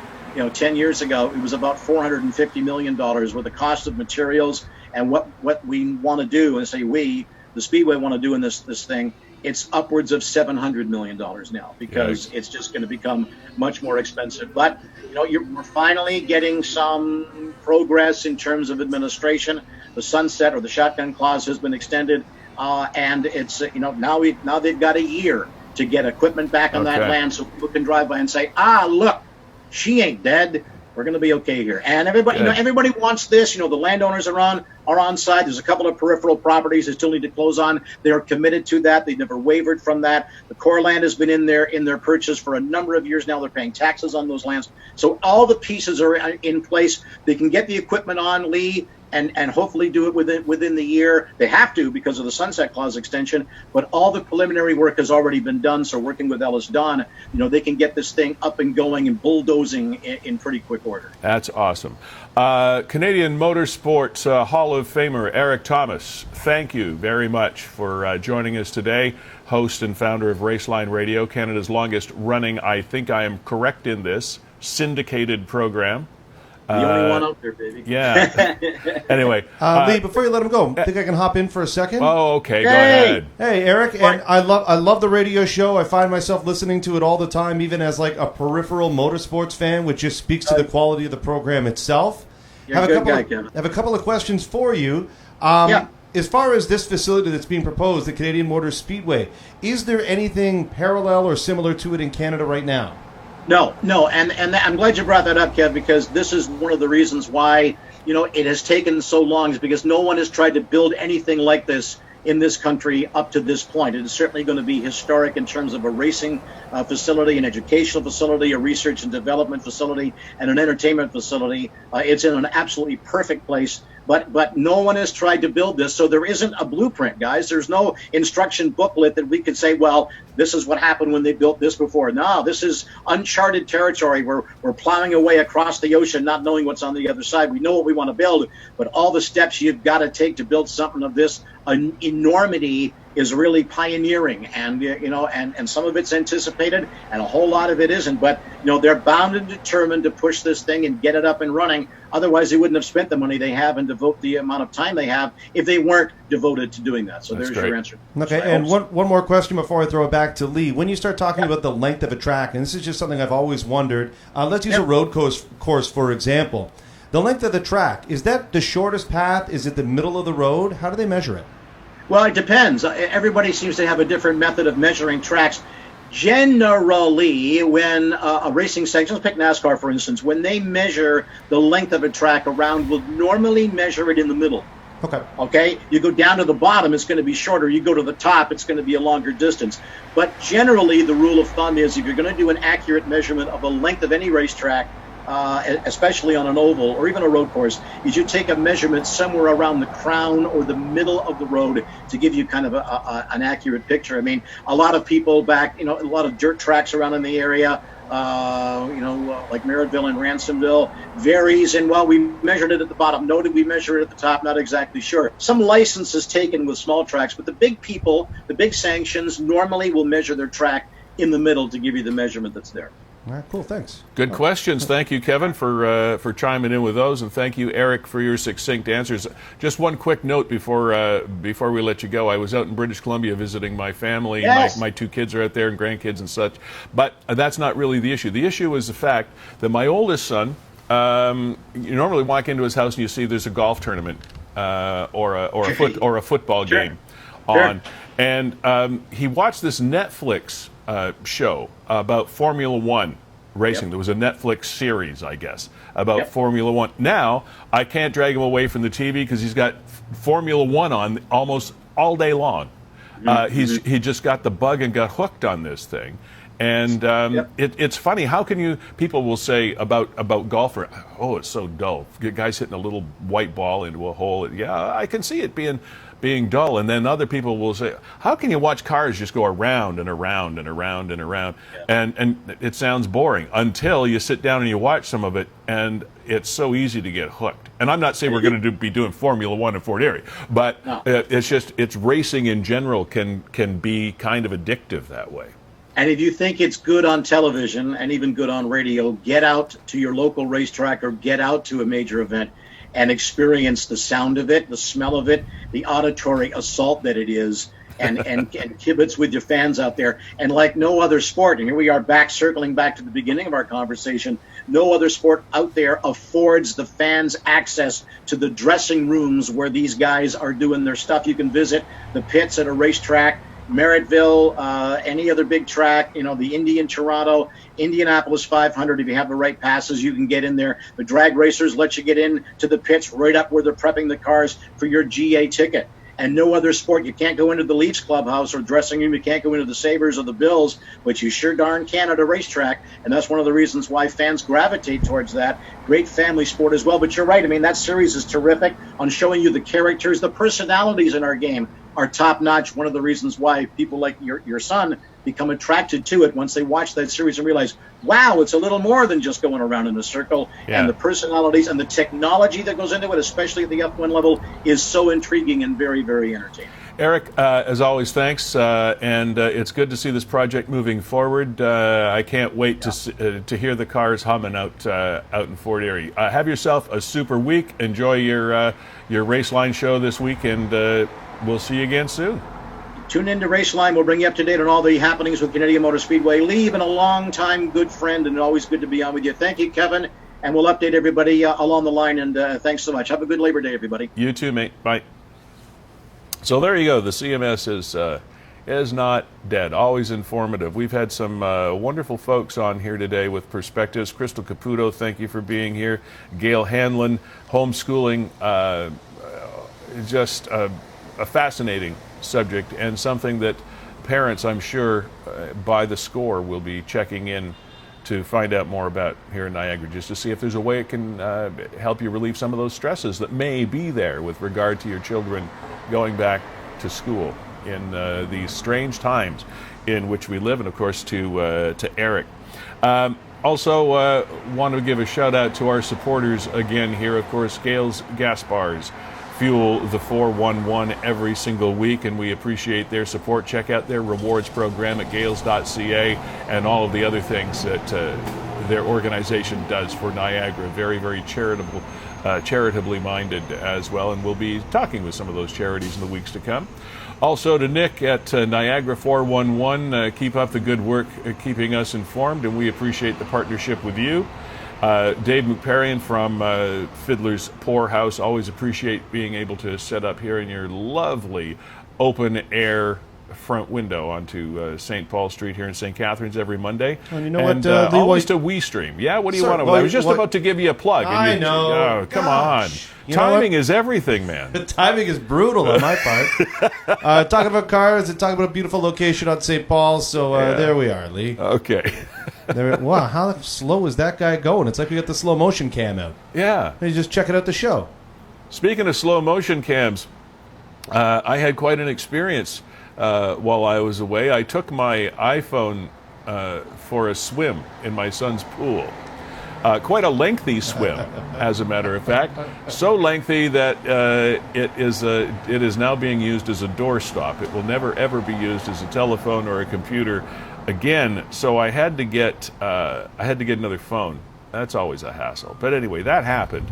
10 years ago, it was about $450 million with the cost of materials and what we want to do, and say the Speedway want to do in this thing. It's upwards of $700 million now, because it's just going to become much more expensive. But we're finally getting some progress in terms of administration. The sunset or the shotgun clause has been extended, and it's now they've got a year to get equipment back on that land, so people can drive by and say, look, she ain't dead. We're going to be okay here. And everybody, everybody wants this. The landowners are on side. There's a couple of peripheral properties they still need to close on. They're committed to that. They've never wavered from that. The core land has been in their purchase for a number of years now. They're paying taxes on those lands. So all the pieces are in place. They can get the equipment on, Lee, and hopefully do it within the year. They have to because of the sunset clause extension, but all the preliminary work has already been done. So working with Ellis Don, they can get this thing up and going and bulldozing in pretty quick order. That's awesome. Canadian Motorsports Hall Hall of Famer Erik Tomas, thank you very much for joining us today. Host and founder of Raceline Radio, Canada's longest running, I think I am correct in this, syndicated program. The only one out there, baby. Yeah. Anyway. Lee, before you let him go, think I can hop in for a second? Oh, okay. Go ahead. Hey, Erik, and I love the radio show. I find myself listening to it all the time, even as like a peripheral motorsports fan, which just speaks to the quality of the program itself. You're a good guy, Kevin. I have a couple of questions for you. As far as this facility that's being proposed, the Canadian Motor Speedway, is there anything parallel or similar to it in Canada right now? No, and I'm glad you brought that up, Kev, because this is one of the reasons why, it has taken so long, is because no one has tried to build anything like this in this country up to this point. It is certainly going to be historic in terms of a racing facility, an educational facility, a research and development facility, and an entertainment facility. It's in an absolutely perfect place. But no one has tried to build this, so there isn't a blueprint, guys. There's no instruction booklet that we could say, well, this is what happened when they built this before. No, this is uncharted territory. We're plowing away across the ocean, not knowing what's on the other side. We know what we want to build, but all the steps you've got to take to build something of this enormity is really pioneering, and and some of it's anticipated, and a whole lot of it isn't. But they're bound and determined to push this thing and get it up and running. Otherwise, they wouldn't have spent the money they have and devote the amount of time they have if they weren't devoted to doing that. So there's your answer. Okay, and one more question before I throw it back to Lee. When you start talking about the length of a track, and this is just something I've always wondered, let's use a road course for example. The length of the track, is that the shortest path? Is it the middle of the road? How do they measure it? Well, it depends. Everybody seems to have a different method of measuring tracks. Generally, when a racing section, let's pick NASCAR for instance, when they measure the length of a track around, will normally measure it in the middle. Okay. You go down to the bottom, it's going to be shorter. You go to the top, it's going to be a longer distance. But generally, the rule of thumb is if you're going to do an accurate measurement of the length of any racetrack, especially on an oval or even a road course, is you take a measurement somewhere around the crown or the middle of the road to give you kind of an accurate picture. I mean, a lot of people back, a lot of dirt tracks around in the area, like Merrittville and Ransomville varies. And while we measured it at the bottom, no, did we measure it at the top? Not exactly sure. Some licenses taken with small tracks, but the big people, the big sanctions normally will measure their track in the middle to give you the memeasurement that's there. All right, cool, thanks. Good questions. Thank you, Kevin, for chiming in with those, and thank you, Erik, for your succinct answers. Just one quick note before we let you go. I was out in British Columbia visiting my family. Yes. My two kids are out there and grandkids and such, but that's not really the issue. The issue is the fact that my oldest son, you normally walk into his house and you see there's a golf tournament or a football game on, and he watched this Netflix show about Formula One racing. There was a Netflix series, I guess, about Formula One. Now, I can't drag him away from the TV because he's got Formula One on almost all day long. He just got the bug and got hooked on this thing. And it's funny. How can people will say about golf, oh, it's so dull. Guys hitting a little white ball into a hole. Yeah, I can see it being dull. And then other people will say, how can you watch cars just go around and around and around and around? And it sounds boring until you sit down and you watch some of it, and it's so easy to get hooked. And I'm not saying we're going to be doing Formula One in Fort Erie, but it's racing in general can be kind of addictive that way. And if you think it's good on television and even good on radio, get out to your local racetrack or get out to a major event and experience the sound of it, the smell of it, the auditory assault that it is, and kibitz with your fans out there. And like no other sport, and here we are circling back to the beginning of our conversation, no other sport out there affords the fans access to the dressing rooms where these guys are doing their stuff. You can visit the pits at a racetrack, Merrittville, any other big track, the Indy in Toronto, Indianapolis 500. If you have the right passes, you can get in there. The drag racers let you get in to the pits right up where they're prepping the cars for your GA ticket. And no other sport. You can't go into the Leafs clubhouse or dressing room. You can't go into the Sabres or the Bills, but you sure darn can at a racetrack. And that's one of the reasons why fans gravitate towards that. Great family sport as well. But you're right. I mean, that series is terrific on showing you the characters, the personalities in our game. are top notch. One of the reasons why people like your son become attracted to it once they watch that series and realize, wow, it's a little more than just going around in a circle. Yeah. And the personalities and the technology that goes into it, especially at the F1 level, is so intriguing and very, very entertaining. Erik, as always, thanks, and it's good to see this project moving forward. I can't wait to hear the cars humming out in Fort Erie. Have yourself a super week. Enjoy your Raceline show this week, and we'll see you again soon. Tune in to Raceline. We'll bring you up to date on all the happenings with Canadian Motor Speedway. Lee, been a long-time good friend, and always good to be on with you. Thank you, Kevin, and we'll update everybody along the line, and thanks so much. Have a good Labor Day, everybody. You too, mate. Bye. So there you go. The CMS is not dead. Always informative. We've had some wonderful folks on here today with perspectives. Krystle Caputo, thank you for being here. Gayle Hanlon, homeschooling, just a fascinating subject, and something that parents, I'm sure, by the score, will be checking in to find out more about here in Niagara, just to see if there's a way it can help you relieve some of those stresses that may be there with regard to your children going back to school in these strange times in which we live, and of course to Erik. Also want to give a shout out to our supporters again here. Of course, Gale's Gas Bars fuel the 411 every single week, and we appreciate their support. Check out their rewards program at gales.ca and all of the other things that their organization does for Niagara. Very, very charitably minded as well, and we'll be talking with some of those charities in the weeks to come. Also to Nick at Niagara 411, keep up the good work keeping us informed, and we appreciate the partnership with you. Dave McParian from Fiddler's Poorhouse, always appreciate being able to set up here in your lovely open-air front window onto St. Paul Street here in St. Catharines every Monday. Well, you know and, what, always to WeeStream. Yeah, what do you want to... I was just about to give you a plug. I and know. Oh, come on. Timing is everything, man. The timing is brutal on my part. Talking about cars and talking about a beautiful location on St. Paul, so there we are, Lee. Okay. Wow, how slow is that guy going? It's like we got the slow motion cam out. Yeah. And you just checking out the show. Speaking of slow motion cams, I had quite an experience while I was away. I took my iPhone for a swim in my son's pool. Quite a lengthy swim, as a matter of fact. So lengthy that it is now being used as a doorstop. It will never ever be used as a telephone or a computer again. So I had to get another phone. That's always a hassle. But anyway, that happened,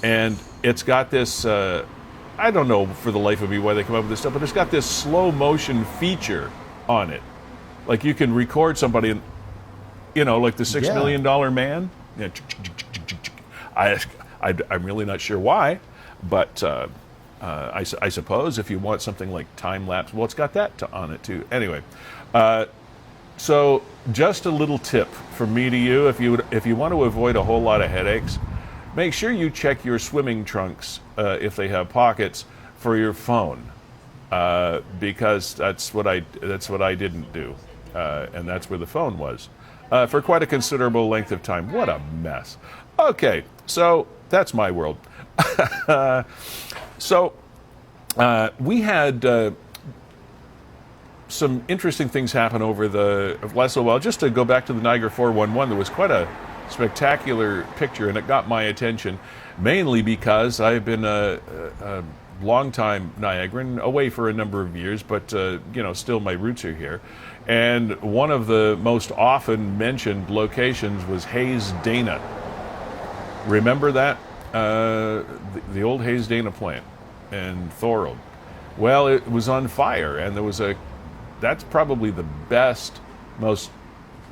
and it's got this. I don't know for the life of me why they come up with this stuff, but it's got this slow motion feature on it. Like you can record somebody, like the $6 Million Man. Yeah, I'm really not sure why, but I suppose if you want something like time lapse, well, it's got that on it too. Anyway, so just a little tip from me to you: if you want to avoid a whole lot of headaches, make sure you check your swimming trunks if they have pockets for your phone, because that's what I didn't do, and that's where the phone was. For quite a considerable length of time. What a mess. Okay, so that's my world. We had some interesting things happen over the last little while. Just to go back to the Niagara 411, there was quite a spectacular picture, and it got my attention, mainly because I've been a long-time Niagaran, away for a number of years, but still my roots are here. And one of the most often mentioned locations was Hayes Dana. Remember that? The old Hayes Dana plant in Thorold. Well, it was on fire, and there was that's probably the best, most,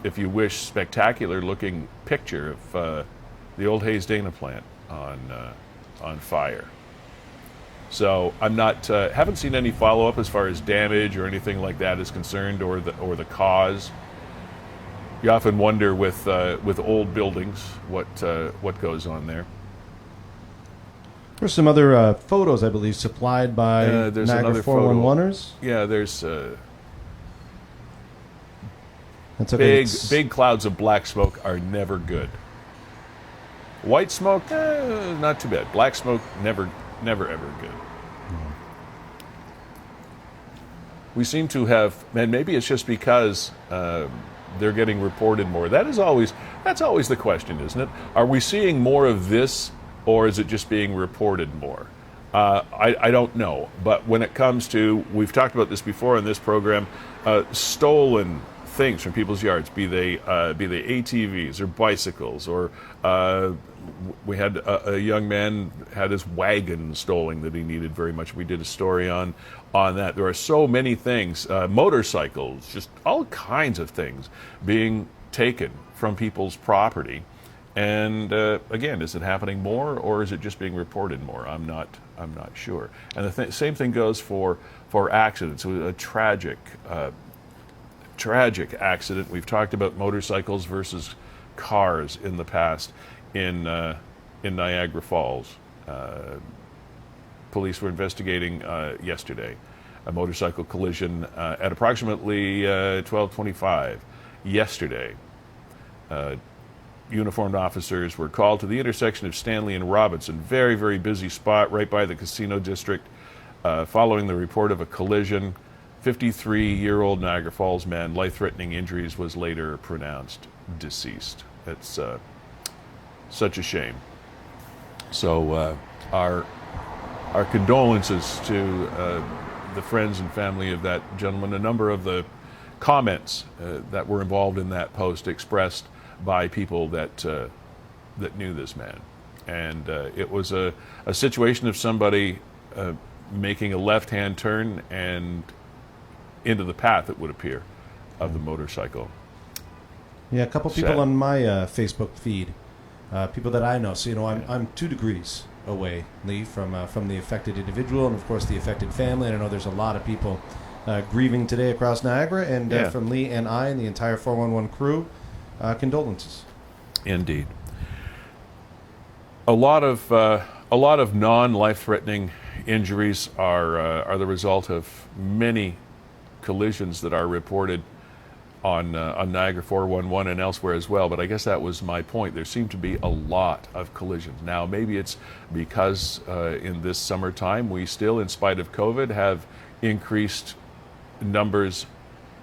if you wish, spectacular looking picture of the old Hayes Dana plant on fire. So I'm not haven't seen any follow-up as far as damage or anything like that is concerned, or the cause. You often wonder with old buildings what goes on there. There's some other photos, I believe, supplied by Niagara 411ers. Yeah, there's big clouds of black smoke are never good. White smoke, not too bad. Black smoke, never ever good. we seem to have, and maybe it's just because they're getting reported more. That's always the question, isn't it? Are we seeing more of this, or is it just being reported more? I don't know. But when it comes to, we've talked about this before in this program, stolen things from people's yards, be they ATVs or bicycles, or we had a young man had his wagon stolen that he needed very much. We did a story on that. There are so many things, motorcycles, just all kinds of things being taken from people's property. And again, is it happening more, or is it just being reported more? I'm not sure. And the same thing goes for accidents. It was a tragic accident. We've talked about motorcycles versus cars in the past in Niagara Falls. Police were investigating yesterday a motorcycle collision at approximately 12:25 yesterday. Uniformed officers were called to the intersection of Stanley and Robinson, very, very busy spot right by the casino district, following the report of a collision. 53-year-old Niagara Falls man, life-threatening injuries, was later pronounced deceased. It's such a shame. So our condolences to the friends and family of that gentleman. A number of the comments that were involved in that post expressed by people that knew this man, and it was a situation of somebody making a left-hand turn and into the path, it would appear, of the motorcycle. Yeah, a couple people on my Facebook feed, people that I know. So I'm 2 degrees away, Lee, from the affected individual, and of course the affected family. And I know there's a lot of people grieving today across Niagara, and from Lee and I and the entire 411 crew. Condolences. Indeed. A lot of non-life-threatening injuries are the result of many collisions that are reported on Niagara 411 and elsewhere as well. But I guess that was my point. There seem to be a lot of collisions now. Maybe it's because in this summertime we still, in spite of COVID, have increased numbers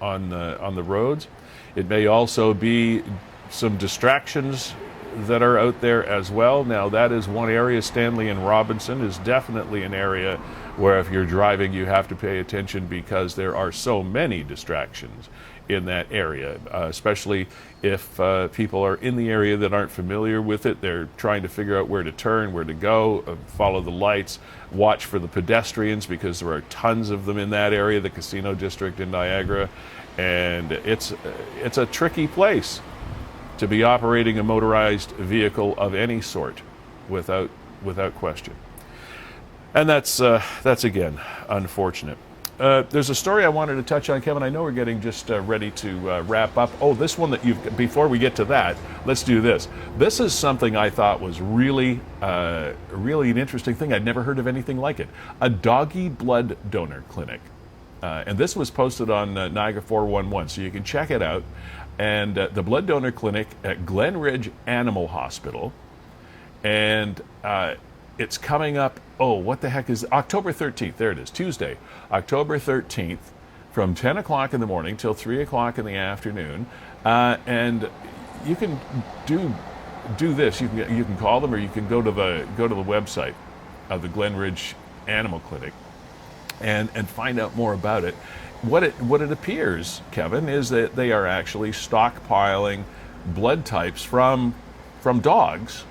on the roads. It may also be some distractions that are out there as well. Now, that is one area. Stanley and Robinson is definitely an area where if you're driving, you have to pay attention, because there are so many distractions in that area, especially if people are in the area that aren't familiar with it. They're trying to figure out where to turn, where to go, follow the lights, watch for the pedestrians, because there are tons of them in that area, the casino district in Niagara. And it's a tricky place to be operating a motorized vehicle of any sort, without question. And that's again unfortunate. There's a story I wanted to touch on, Kevin. I know we're getting just ready to wrap up. Oh, this one before we get to that, let's do this. This is something I thought was really an interesting thing. I'd never heard of anything like it. A doggy blood donor clinic. And this was posted on Niagara 411, so you can check it out. And the blood donor clinic at Glen Ridge Animal Hospital. And it's coming up, what the heck is it? October 13th. There it is, Tuesday, October 13th, from 10 o'clock in the morning till 3 o'clock in the afternoon. And you can do this. You can call them, or you can go to the website of the Glen Ridge Animal Clinic and find out more about it. What it appears, Kevin, is that they are actually stockpiling blood types from dogs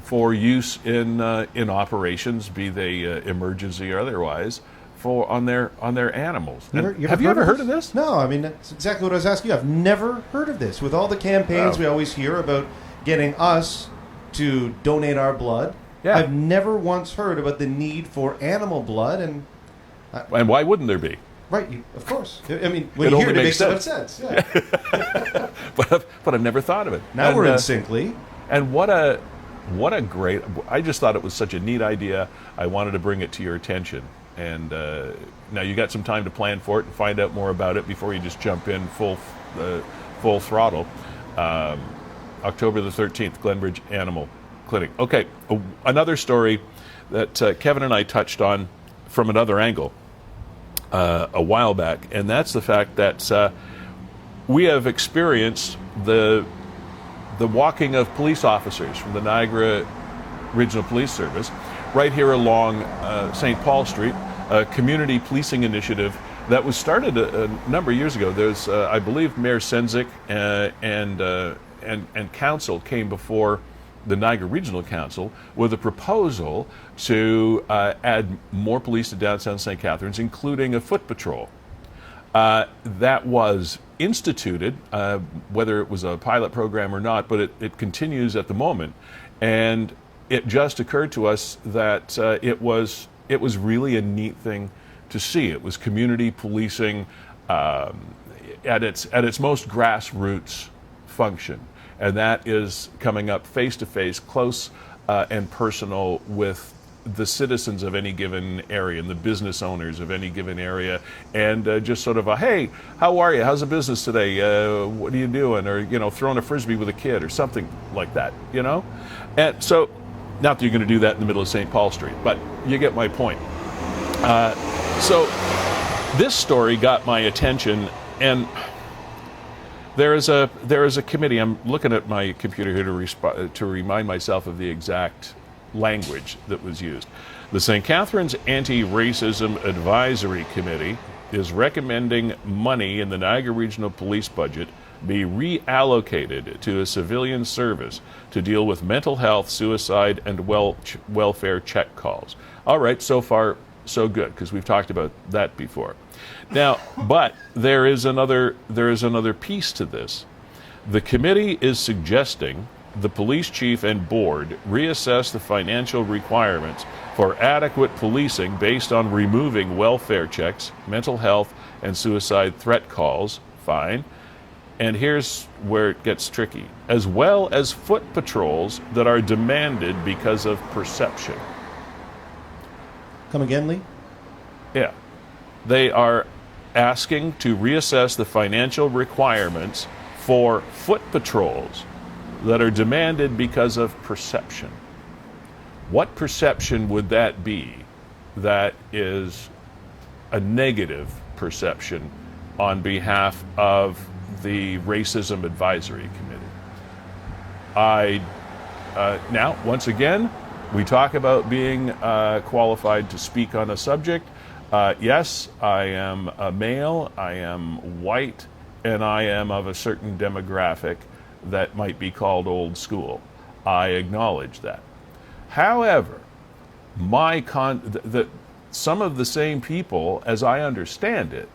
for use in operations, be they emergency or otherwise, on their animals. Have you ever heard of this? No, I mean, that's exactly what I was asking you. I've never heard of this. With all the campaigns we always hear about getting us to donate our blood, I've never once heard about the need for animal blood. And why wouldn't there be? Right, of course. I mean, when you hear it, it makes so much sense. Yeah. but I've never thought of it. Now we're in sync, Lee. And what a great... I just thought it was such a neat idea. I wanted to bring it to your attention. And now you got some time to plan for it and find out more about it before you just jump in full throttle. October the 13th, Glen Ridge Animal Clinic. Okay, another story that Kevin and I touched on from another angle. a while back, and that's the fact that we have experienced the walking of police officers from the Niagara Regional Police Service right here along St. Paul Street, a community policing initiative that was started a number of years ago. There's, I believe, Mayor Senzik and council came before the Niagara Regional Council with a proposal to add more police to downtown St. Catharines, including a foot patrol. That was instituted, whether it was a pilot program or not, but it continues at the moment. And it just occurred to us that it was really a neat thing to see. It was community policing at its most grassroots function, and that is coming up face to face, close and personal with the citizens of any given area and the business owners of any given area, and just sort of a, hey, how are you? How's the business today? What are you doing? Or, throwing a frisbee with a kid or something like that, And so, not that you're going to do that in the middle of St. Paul Street, but you get my point. So this story got my attention, and there is a committee. I'm looking at my computer here to remind myself of the exact language that was used. The St. Catharines Anti-Racism Advisory Committee is recommending money in the Niagara Regional Police budget be reallocated to a civilian service to deal with mental health, suicide, and welfare check calls. All right, so far so good, because we've talked about that before. Now, but there is another piece to this. The committee is suggesting the police chief and board reassess the financial requirements for adequate policing based on removing welfare checks, mental health, and suicide threat calls. Fine. And here's where it gets tricky. As well as foot patrols that are demanded because of perception. Come again, Lee? Yeah. They are asking to reassess the financial requirements for foot patrols that are demanded because of perception. What perception would that be that is a negative perception on behalf of the Racism Advisory Committee? Now, once again, we talk about being qualified to speak on a subject. Yes, I am a male, I am white, and I am of a certain demographic that might be called old school. I acknowledge that. However, some of the same people, as I understand it,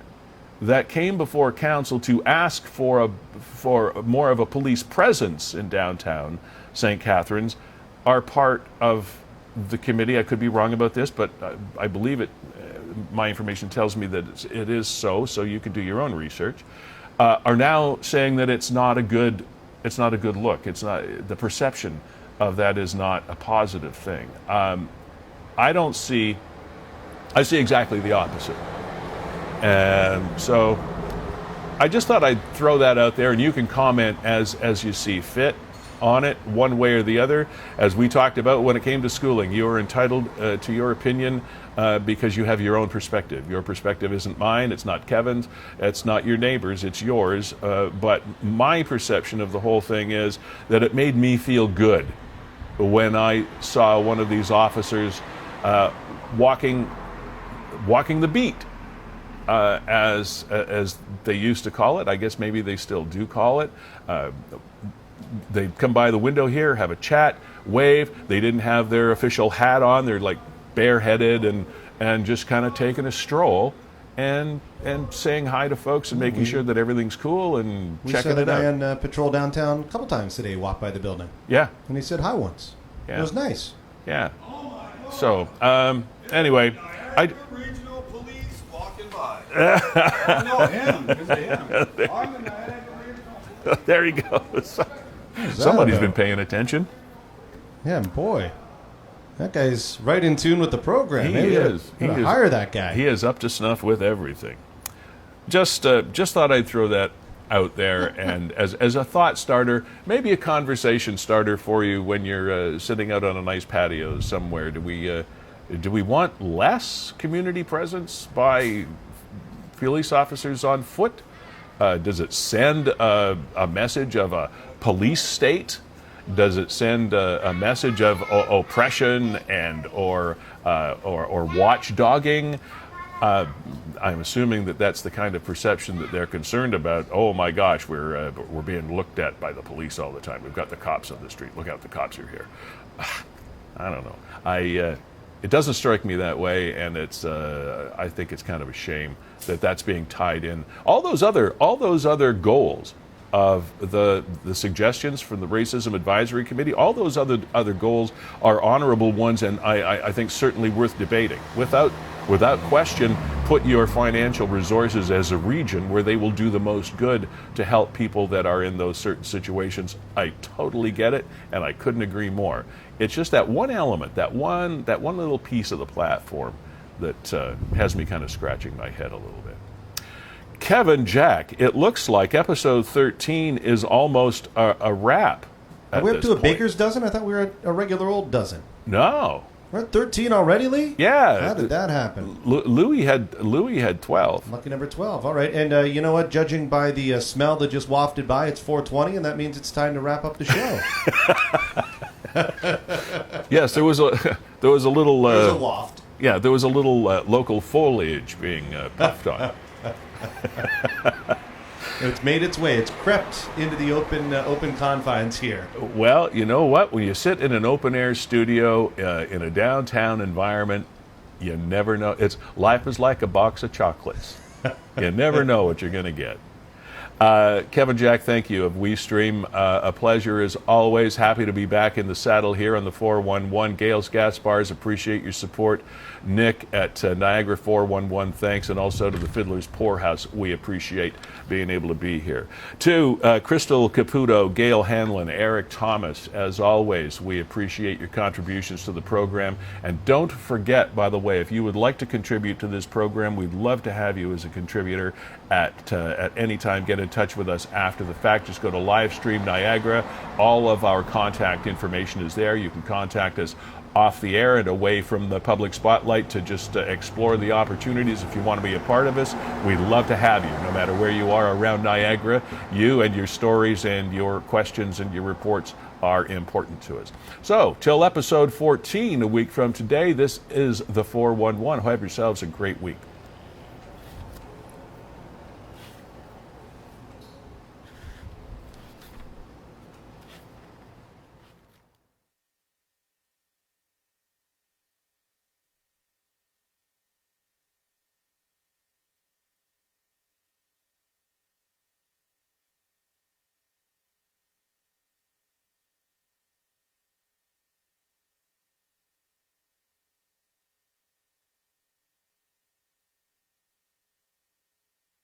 that came before council to ask for more of a police presence in downtown St. Catharines are part of the committee. I could be wrong about this, but I believe it. My information tells me that it is so you can do your own research. Are now saying that it's not a good look. It's not, the perception of that is not a positive thing. I see exactly the opposite. And so I just thought I'd throw that out there, and you can comment as you see fit on it, one way or the other. As we talked about when it came to schooling, you are entitled to your opinion because you have your own perspective. Your perspective isn't mine, it's not Kevin's, it's not your neighbor's, it's yours. But my perception of the whole thing is that it made me feel good when I saw one of these officers walking the beat. As they used to call it. I guess maybe they still do call it. They'd come by the window here, have a chat, wave. They didn't have their official hat on. They're like bareheaded and just kind of taking a stroll and saying hi to folks and making sure that everything's cool and checking it out. We saw the guy on patrol downtown a couple times today, walk by the building. Yeah. And he said hi once. Yeah. It was nice. Yeah. So, anyway, Regional police walking by. No, him. It's him. I'm the Niagara Regional. There he goes. Somebody's been paying attention. Yeah, boy. That guy's right in tune with the program. He is. Hire that guy. He is up to snuff with everything. Just thought I'd throw that out there, and as a thought starter, maybe a conversation starter for you when you're sitting out on a nice patio somewhere. Do we want less community presence by police officers on foot? Does it send a message of a police state? Does it send a message of oppression and or watchdogging? I'm assuming that that's the kind of perception that they're concerned about. Oh my gosh, we're being looked at by the police all the time. We've got the cops on the street. Look out, the cops are here. I don't know. It doesn't strike me that way, and I think it's kind of a shame that that's being tied in. All those other goals of the suggestions from the Racism Advisory Committee, all those other goals are honorable ones, and I think certainly worth debating. Without question, put your financial resources as a region where they will do the most good to help people that are in those certain situations. I totally get it, and I couldn't agree more. It's just that one element, that one little piece of the platform that has me kind of scratching my head a little bit. Kevin Jack, it looks like episode 13 is almost a wrap. Are we up to a baker's dozen? I thought we were at a regular old dozen. No. We're at 13 already, Lee? Yeah. How did that happen? Louis had 12. Lucky number 12. All right. And you know what? Judging by the smell that just wafted by, it's 4:20, and that means it's time to wrap up the show. Yes, there was a little. There was a waft. Yeah, there was a little local foliage being puffed on. It's made its way. It's crept into the open confines here. Well, you know what? When you sit in an open-air studio in a downtown environment, you never know. Life is like a box of chocolates. You never know what you're going to get. Kevin Jack, thank you, of WeeStream. A pleasure as always. Happy to be back in the saddle here on the 411. Gale's Gas Bars, appreciate your support. Nick at Niagara 411, thanks. And also to the Fiddler's Poorhouse, we appreciate being able to be here. To Krystle Caputo, Gayle Hanlon, Erik, Tomas, as always, we appreciate your contributions to the program. And don't forget, by the way, if you would like to contribute to this program, we'd love to have you as a contributor at any time. Get in touch with us after the fact. Just go to WeeStream Niagara. All of our contact information is there. You can contact us off the air and away from the public spotlight to just explore the opportunities. If you want to be a part of us, we'd love to have you, no matter where you are around Niagara. You and your stories and your questions and your reports are important to us. So, till episode 14 a week from today, this is the 411. Have yourselves a great week.